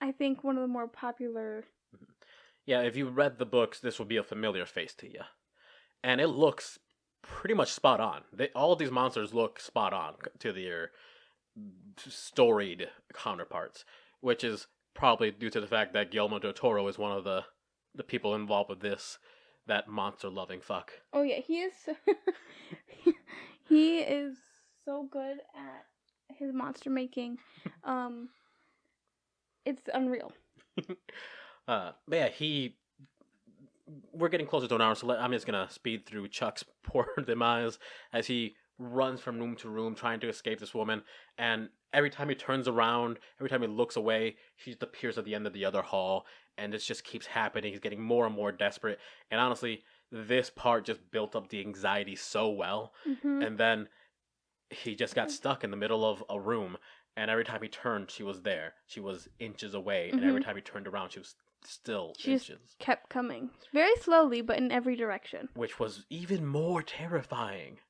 I think one of the more popular. Yeah, if you read the books, this will be a familiar face to you. And it looks pretty much spot on. All of these monsters look spot on to their storied counterparts, which is probably due to the fact that Guillermo del Toro is one of the people involved with this, that monster-loving fuck. Oh yeah, he is he is so good at his monster making. It's unreal. But yeah, we're getting closer to an hour, so I'm just gonna speed through Chuck's poor demise as he runs from room to room trying to escape this woman, and every time he turns around, every time he looks away, she just appears at the end of the other hall, and this just keeps happening. He's getting more and more desperate, and honestly, this part just built up the anxiety so well, and then he just got stuck in the middle of a room, and every time he turned, she was there. She was inches away, and every time he turned around, she was still She inches. just kept coming. Very slowly, but in every direction. Which was even more terrifying.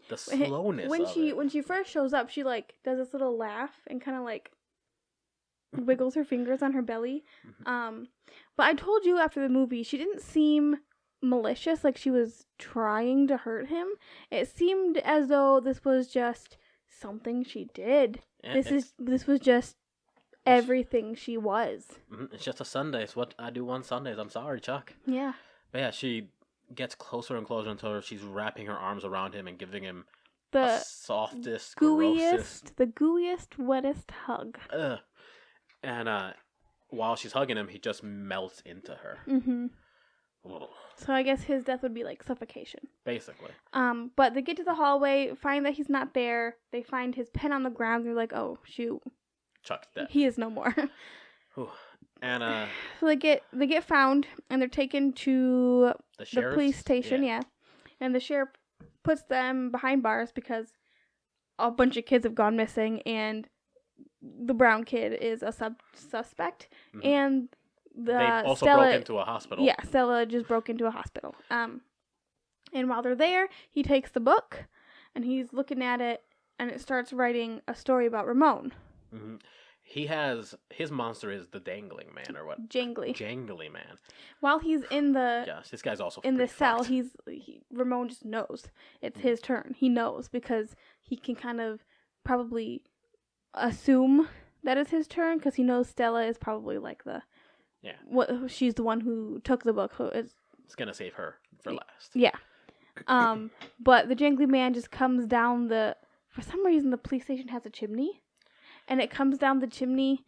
The slowness when of it. when she first shows up, she like does this little laugh and kind of like wiggles her fingers on her belly. But I told you after the movie, she didn't seem malicious, like she was trying to hurt him. It seemed as though this was just something she did. Yeah, This was just everything she was. It's just a Sunday. It's what I do on Sundays. I'm sorry, Chuck. Yeah. But yeah, she gets closer and closer until she's wrapping her arms around him and giving him The the softest, grossest. the gooeyest, wettest hug. And while she's hugging him, he just melts into her. Ugh. So I guess his death would be like suffocation. Basically. But they get to the hallway, find that he's not there. They find his pen on the ground. They're like, oh shoot, Chuck's dead. he is no more. Whew. And So they get found and they're taken to the the police station. Yeah. Yeah, and the sheriff puts them behind bars because a bunch of kids have gone missing, and the brown kid is a suspect, Mhm. and They also Stella, broke into a hospital. yeah, Stella just broke into a hospital. And while they're there, he takes the book, and he's looking at it, and it starts writing a story about Ramon. Mm-hmm. He has his monster is the dangling man or what? Jangly. Jangly man. While he's in the Gosh, this guy's also in the pretty cell, fucked. Ramon just knows it's his turn. He knows because he can kind of probably assume that it's his turn because he knows Stella is probably like she's the one who took the book. Who is It's gonna save her for last. Yeah. But the jangly man just comes down for some reason the police station has a chimney, and it comes down the chimney,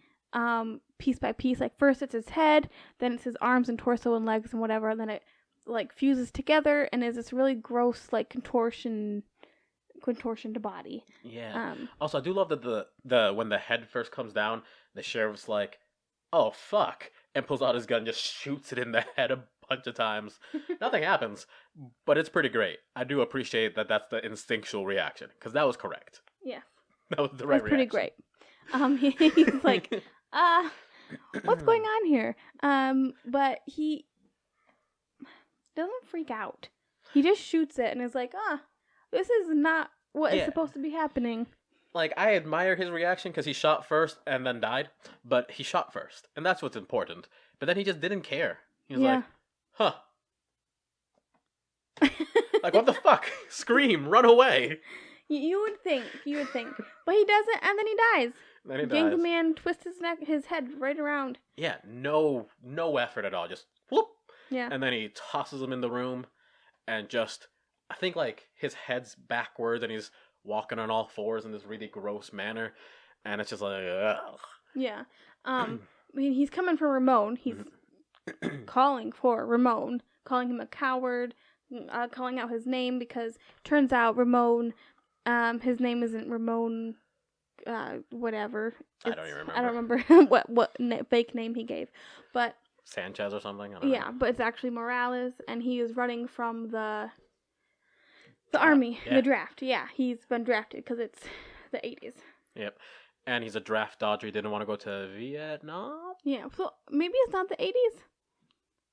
piece by piece. Like first it's his head, then it's his arms and torso and legs and whatever, and then it like fuses together and is this really gross like contortion to body. Yeah. Also, I do love that the when the head first comes down, the sheriff's like, "Oh fuck," and pulls out his gun, and just shoots it in the head a bunch of times. Nothing happens, but it's pretty great. I do appreciate that. That's the instinctual reaction because that was correct. Yeah, that was the right. That's pretty great. He's like, what's going on here? But he doesn't freak out. He just shoots it and is like, this is not what is supposed to be happening. Like, I admire his reaction because he shot first and then died, but he shot first, and that's what's important. But then he just didn't care. He was like, huh. Like, what the fuck? Scream, run away. You would think. But he doesn't, and then he dies. Then he Jangly dies. Man twists his head right around. Yeah, no effort at all. Just whoop. Yeah. And then he tosses him in the room, and just, I think, like, his head's backwards, and he's walking on all fours in this really gross manner, and it's just like, ugh. Yeah. He's coming for Ramon. He's calling for Ramon, calling him a coward, calling out his name because turns out Ramon, his name isn't Ramon, whatever. I don't even remember. I don't remember what fake name he gave, but Sanchez or something. I don't know. but it's actually Morales, and he is running from the army, the draft. Yeah, he's been drafted because it's the 80s. Yep. And he's a draft dodger. He didn't want to go to Vietnam. Yeah, so maybe it's not the 80s.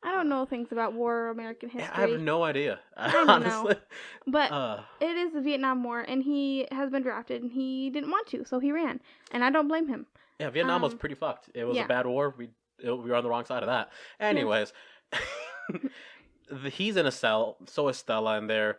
I don't know things about war or American history. I have no idea. I don't honestly. know. But it is the Vietnam War, and he has been drafted, and he didn't want to, so he ran. And I don't blame him. Yeah, Vietnam was pretty fucked. It was a bad war. We were on the wrong side of that. Anyways, he's in a cell. So is Stella, and they're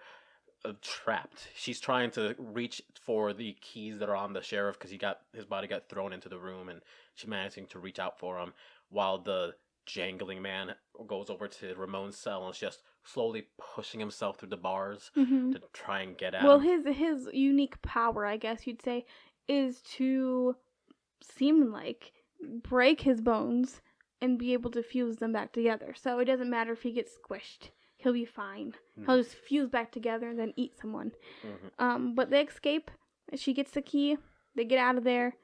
trapped. She's trying to reach for the keys that are on the sheriff because his body got thrown into the room, and she's managing to reach out for him while the jangling man goes over to Ramon's cell and is just slowly pushing himself through the bars to try and get at him. His unique power, I guess you'd say, is to seem like break his bones and be able to fuse them back together. So it doesn't matter if he gets squished. He'll be fine. He'll just fuse back together and then eat someone. But they escape. She gets the key. They get out of there.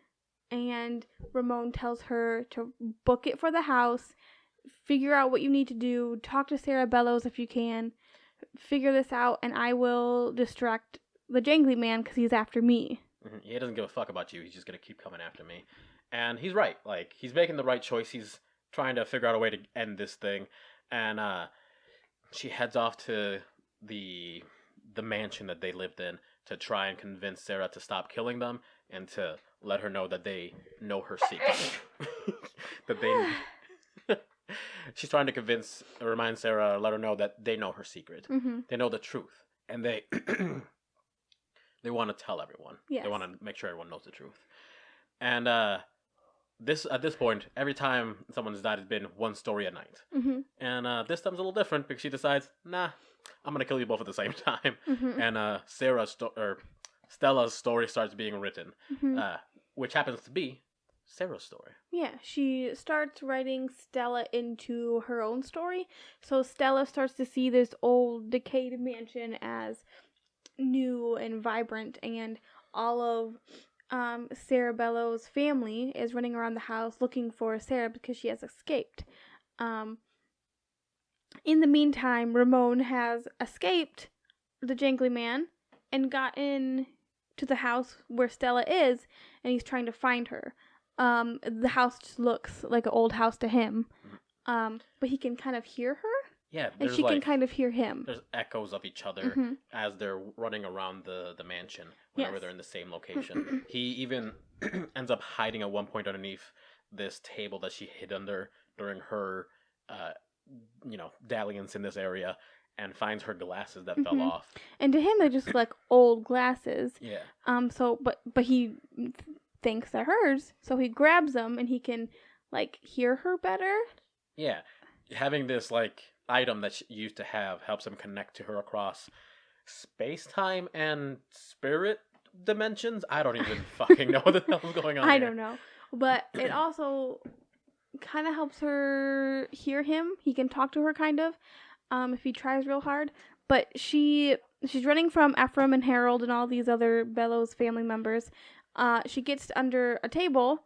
And Ramon tells her to book it for the house. Figure out what you need to do. Talk to Sarah Bellows if you can. Figure this out, and I will distract the jangly man because he's after me. He doesn't give a fuck about you. He's just going to keep coming after me. And he's right. Like, he's making the right choice. He's trying to figure out a way to end this thing. And she heads off to the mansion that they lived in to try and convince Sarah to stop killing them and to let her know that they know her secret. She's trying to remind Sarah, let her know that they know her secret. They know the truth, and they want to tell everyone. Yes. They want to make sure everyone knows the truth. And at this point, every time someone's died, it's been one story a night. And this time's a little different because she decides, nah, I'm gonna kill you both at the same time. And Stella's story starts being written, which happens to be Sarah's story. Yeah, she starts writing Stella into her own story. So Stella starts to see this old decayed mansion as new and vibrant, and all of Sarah Bellows' family is running around the house looking for Sarah because she has escaped. In the meantime, Ramon has escaped the jangly man and got in to the house where Stella is, and he's trying to find her. The house just looks like an old house to him, but he can kind of hear her. Yeah, and she can kind of hear him. There's echoes of each other as they're running around the mansion whenever they're in the same location. He even ends up hiding at one point underneath this table that she hid under during her, dalliance in this area, and finds her glasses that fell off. And to him, they're just like old glasses. Yeah. So, but he thinks they're hers, so he grabs them and he can like hear her better. Yeah, having this like item that she used to have helps him connect to her across space-time and spirit dimensions. I don't even fucking know what the hell's going on. I don't know, but it also kind of helps her hear him. He can talk to her kind of, if he tries real hard. But she's running from Ephraim and Harold and all these other Bellows family members. She gets under a table,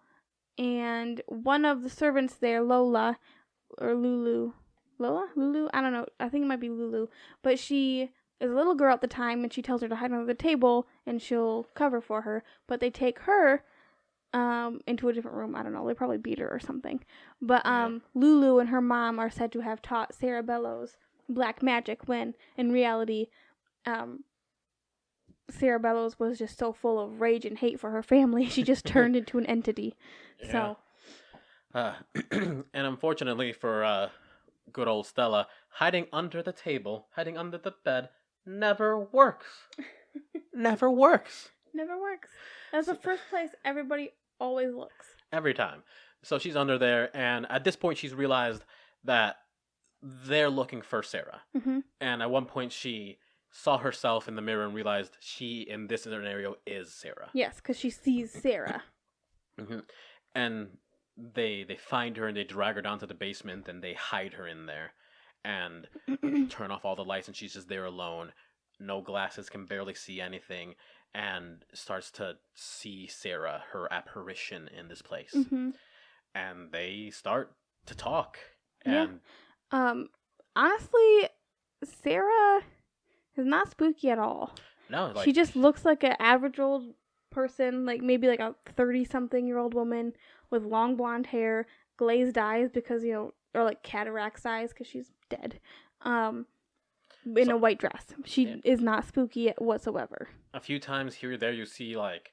and one of the servants there, Lola, or Lulu, I don't know, I think it might be Lulu, but she is a little girl at the time, and she tells her to hide under the table, and she'll cover for her. But they take her into a different room. I don't know, they probably beat her or something. But Lulu and her mom are said to have taught Sarah Bellows black magic, when in reality Sarah Bellows was just so full of rage and hate for her family, she just turned into an entity. Yeah. And unfortunately for good old Stella, hiding under the table, hiding under the bed, never works. Never works. Never works. That's the first place everybody always looks. Every time. So she's under there, and at this point she's realized that they're looking for Sarah. And at one point she saw herself in the mirror and realized she, in this scenario, is Sarah. Yes, because she sees Sarah. And they find her and they drag her down to the basement and they hide her in there and turn off all the lights, and she's just there alone. No glasses, can barely see anything, and starts to see Sarah, her apparition in this place. And they start to talk. And honestly, Sarah is not spooky at all. No, she just looks like an average old person, like maybe like a 30-something-year-old woman with long blonde hair, glazed eyes because, or like cataract eyes because she's dead, in a white dress. She is not spooky whatsoever. A few times here or there you see like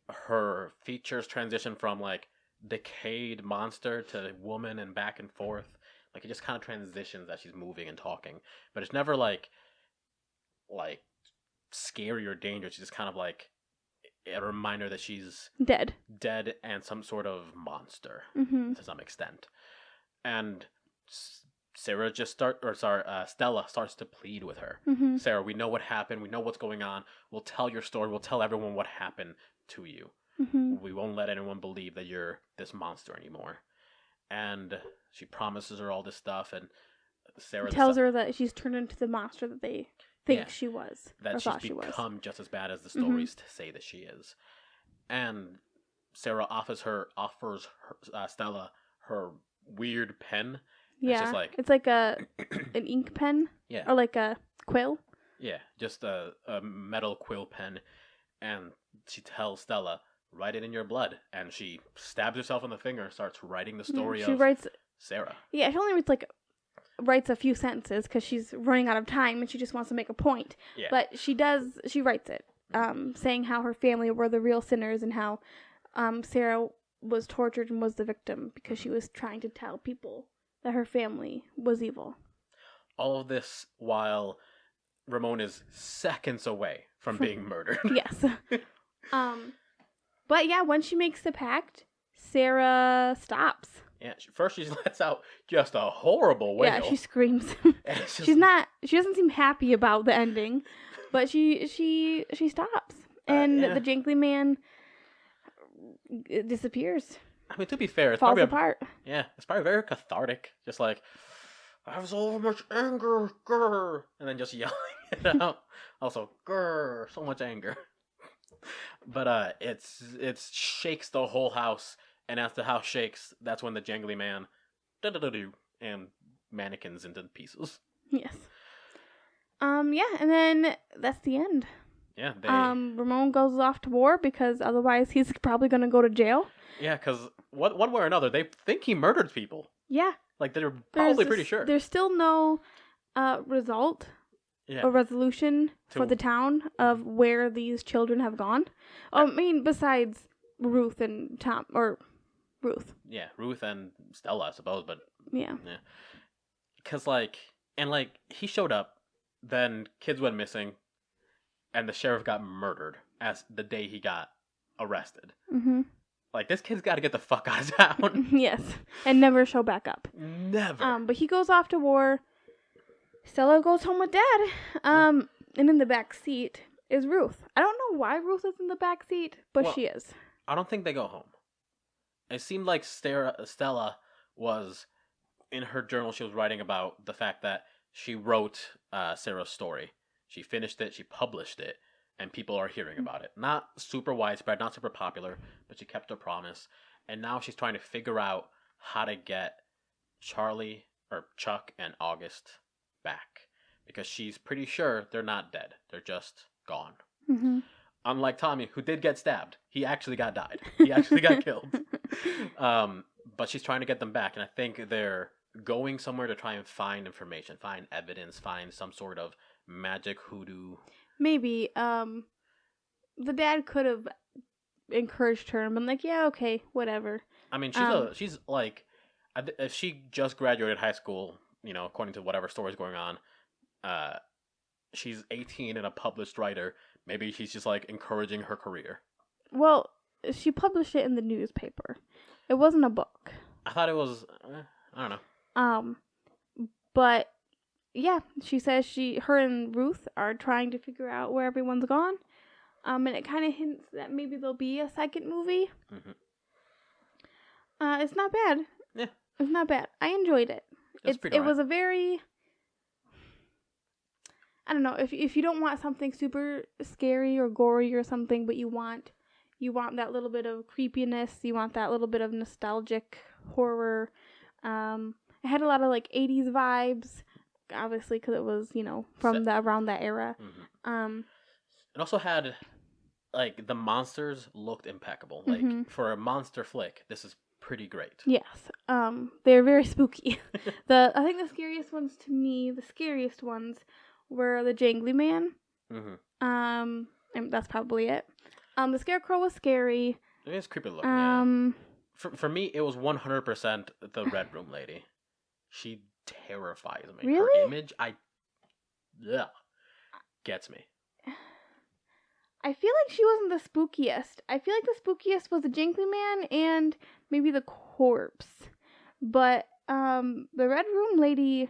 her features transition from like decayed monster to woman and back and forth. Like it just kind of transitions as she's moving and talking, but it's never like scary or dangerous. It's just kind of like a reminder that she's dead and some sort of monster to some extent. And Stella starts to plead with her. Sarah, we know what happened. We know what's going on. We'll tell your story. We'll tell everyone what happened to you. We won't let anyone believe that you're this monster anymore. And she promises her all this stuff, and Sarah tells her that she's turned into the monster that they think she was. That she's become just as bad as the stories say that she is. And Sarah offers her Stella her weird pen. Yeah, it's like an ink pen. Yeah. Or like a quill. Yeah, just a metal quill pen. And she tells Stella, write it in your blood. And she stabs herself in the finger and starts writing the story of Sarah. Yeah, she only writes a few sentences because she's running out of time and she just wants to make a point. Yeah. But she writes it, saying how her family were the real sinners and how Sarah was tortured and was the victim because she was trying to tell people that her family was evil. All of this while Ramon is seconds away from being murdered. Yes. But yeah, when she makes the pact, Sarah stops. Yeah, first she lets out just a horrible wail. Yeah, she screams. She doesn't seem happy about the ending, but she stops. And the jangly man disappears. I mean, to be fair, it's falls probably apart. It's probably very cathartic. Just like, I have so much anger, grr, and then just yelling it out. Also, grr, so much anger. But it shakes the whole house, and as the house shakes, that's when the jangly man and mannequins into pieces. Yes. Yeah, and then that's the end. Yeah, Ramon goes off to war because otherwise he's probably gonna go to jail. yeah, because one way or another, they think he murdered people. Yeah, Like they're probably pretty sure. there's still no result Yeah. or resolution for To- the town of where these children have gone. I mean, besides Ruth and Tom, or Ruth. Yeah, Ruth and Stella, I suppose, but Yeah. because he showed up, then kids went missing, and the sheriff got murdered as the day he got arrested. Mhm. Like this kid's got to get the fuck out of town. Yes, and never show back up. Never. But he goes off to war. Stella goes home with Dad. And in the back seat is Ruth. I don't know why Ruth is in the back seat, but Well, she is. I don't think they go home. It seemed like Stella was in her journal. She was writing about the fact that she wrote Sarah's story. She finished it. She published it, and people are hearing about it. Not super widespread, not super popular, but she kept her promise. And now she's trying to figure out how to get Charlie or Chuck and August back because she's pretty sure they're not dead. They're just gone. Mm-hmm. Unlike Tommy, who did get stabbed. He actually died. He actually got killed. But she's trying to get them back, and I think they're going somewhere to try and find information, find evidence, find some sort of magic hoodoo. Maybe. The dad could have encouraged her and been like, "Yeah, okay, whatever." I mean, she's like, if she just graduated high school, according to whatever story's going on, she's 18 and a published writer. Maybe she's just like encouraging her career. Well, she published it in the newspaper. It wasn't a book. I thought it was. I don't know. But yeah, she says her and Ruth are trying to figure out where everyone's gone. And it kind of hints that maybe there'll be a second movie. Mm-hmm. It's not bad. Yeah, it's not bad. I enjoyed it. It was a very. I don't know, if you don't want something super scary or gory or something, but you want that little bit of creepiness, you want that little bit of nostalgic horror. It had a lot of like 80s vibes, obviously because it was from around that era. Mm-hmm. It also had like the monsters looked impeccable. Like for a monster flick, this is pretty great. Yes, they're very spooky. I think the scariest ones were the Jangly Man. Mm-hmm. And that's probably it. The Scarecrow was scary. It is creepy looking. Yeah. For me, it was 100% the Red Room lady. She terrifies me. Really? Her image, gets me. I feel like she wasn't the spookiest. I feel like the spookiest was the Jangly Man and maybe the corpse. But the Red Room lady,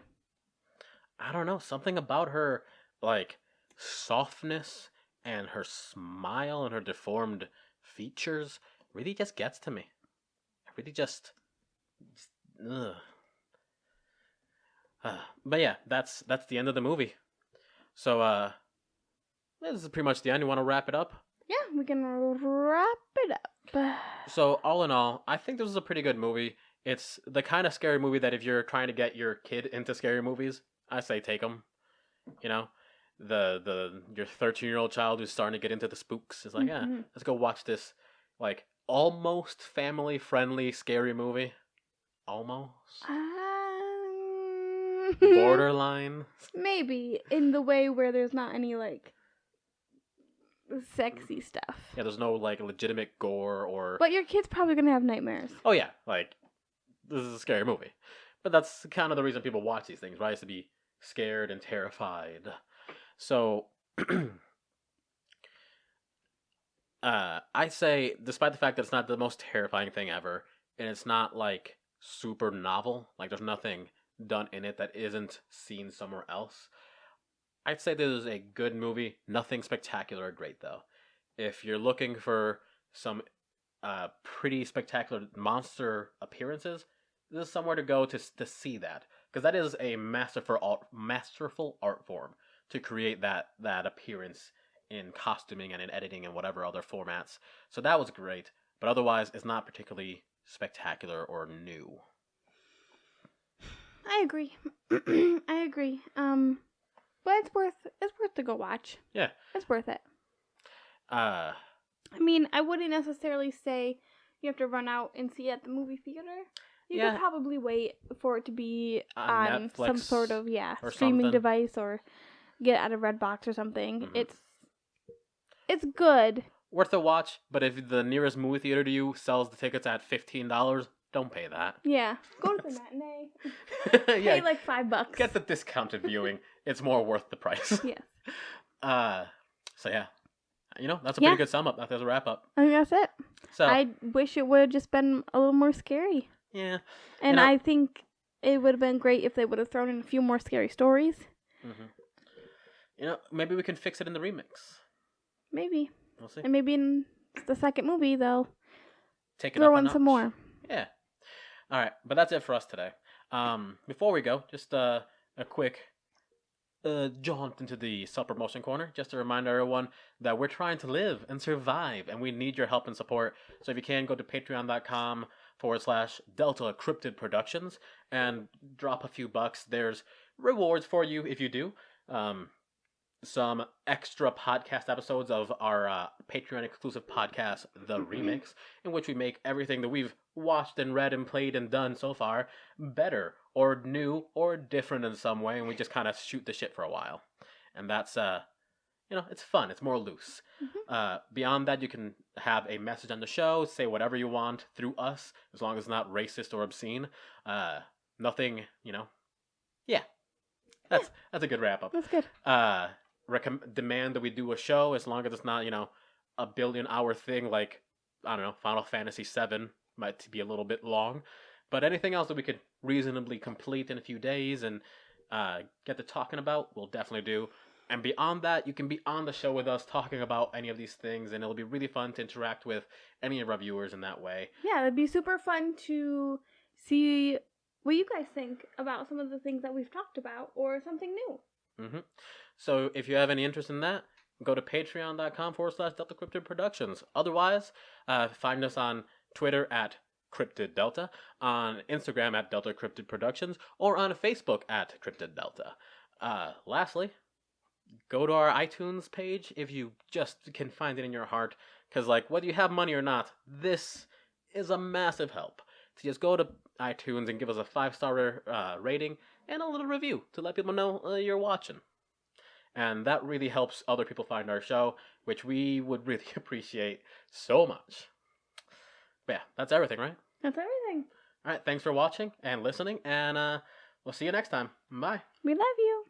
I don't know, something about her like softness and her smile and her deformed features really just gets to me. It really just ugh. But yeah, that's the end of the movie. So this is pretty much the end. You want to wrap it up? Yeah, we can wrap it up. So all in all, I think this is a pretty good movie. It's the kind of scary movie that if you're trying to get your kid into scary movies, I say take them. Your 13-year-old child who's starting to get into the spooks is like, yeah, let's go watch this like almost family friendly scary movie. Almost. Borderline. Maybe in the way where there's not any like sexy stuff. Yeah, there's no like legitimate gore or. But your kid's probably gonna have nightmares. Oh yeah, like this is a scary movie, but that's kind of the reason people watch these things, right? Is to be scared and terrified. So, I say, despite the fact that it's not the most terrifying thing ever, and it's not like super novel, like there's nothing done in it that isn't seen somewhere else, I'd say this is a good movie. Nothing spectacular or great though. If you're looking for some pretty spectacular monster appearances, this is somewhere to go to see that, because that is a masterful art form to create that appearance in costuming and in editing and whatever other formats. So that was great, but otherwise it's not particularly spectacular or new. I agree. I agree. But it's worth to go watch. Yeah. It's worth it. Uh, I mean, I wouldn't necessarily say you have to run out and see it at the movie theater. You Yeah. could probably wait for it to be On on some Netflix sort of or streaming something. device or get it out of Redbox or something. Mhm. It's good. Worth a watch, but if the nearest movie theater to you sells the tickets at $15, don't pay that. Yeah, go to the matinee. Yeah, Pay like $5. get the discounted viewing. It's more worth the price. Yes. So yeah, that's a pretty good sum up. That's a wrap up. I think that's it. So I wish it would have just been a little more scary. yeah, And I think it would have been great if they would have thrown in a few more scary stories. Mm-hmm. Maybe we can fix it in the remix. Maybe. We'll see. And maybe in the second movie they'll Take it throw up in a some notch. more. Yeah. All right, but that's it for us today. Before we go, just a quick jaunt into the self-promotion corner, just to remind everyone that we're trying to live and survive, and we need your help and support. So if you can, go to patreon.com/Delta Cryptid Productions and drop a few bucks. There's rewards for you if you do. Some extra podcast episodes of our Patreon exclusive podcast, The Remix, in which we make everything that we've watched and read and played and done so far better or new or different in some way, and we just kind of shoot the shit for a while. And that's it's fun. It's more loose. Beyond that, you can have a message on the show, say whatever you want through us, as long as it's not racist or obscene. Nothing, yeah. That's a good wrap up. That's good. Demand that we do a show, as long as it's not a billion-hour thing like, I don't know, Final Fantasy VII might be a little bit long, but anything else that we could reasonably complete in a few days and get to talking about, we'll definitely do. And beyond that, you can be on the show with us talking about any of these things, and it'll be really fun to interact with any of our viewers in that way. Yeah, it'd be super fun to see what you guys think about some of the things that we've talked about or something new. So if you have any interest in that, go to patreon.com/Delta Cryptid Productions. Otherwise, find us on Twitter at Cryptid Delta, on Instagram at Delta Cryptid Productions, or on Facebook at Cryptid Delta. Lastly, go to our iTunes page if you just can find it in your heart, because whether you have money or not, this is a massive help. So just go to iTunes and give us a 5-star rating and a little review to let people know you're watching. And that really helps other people find our show, which we would really appreciate so much. But yeah, that's everything, right? That's everything. All right, thanks for watching and listening, and we'll see you next time. Bye. We love you.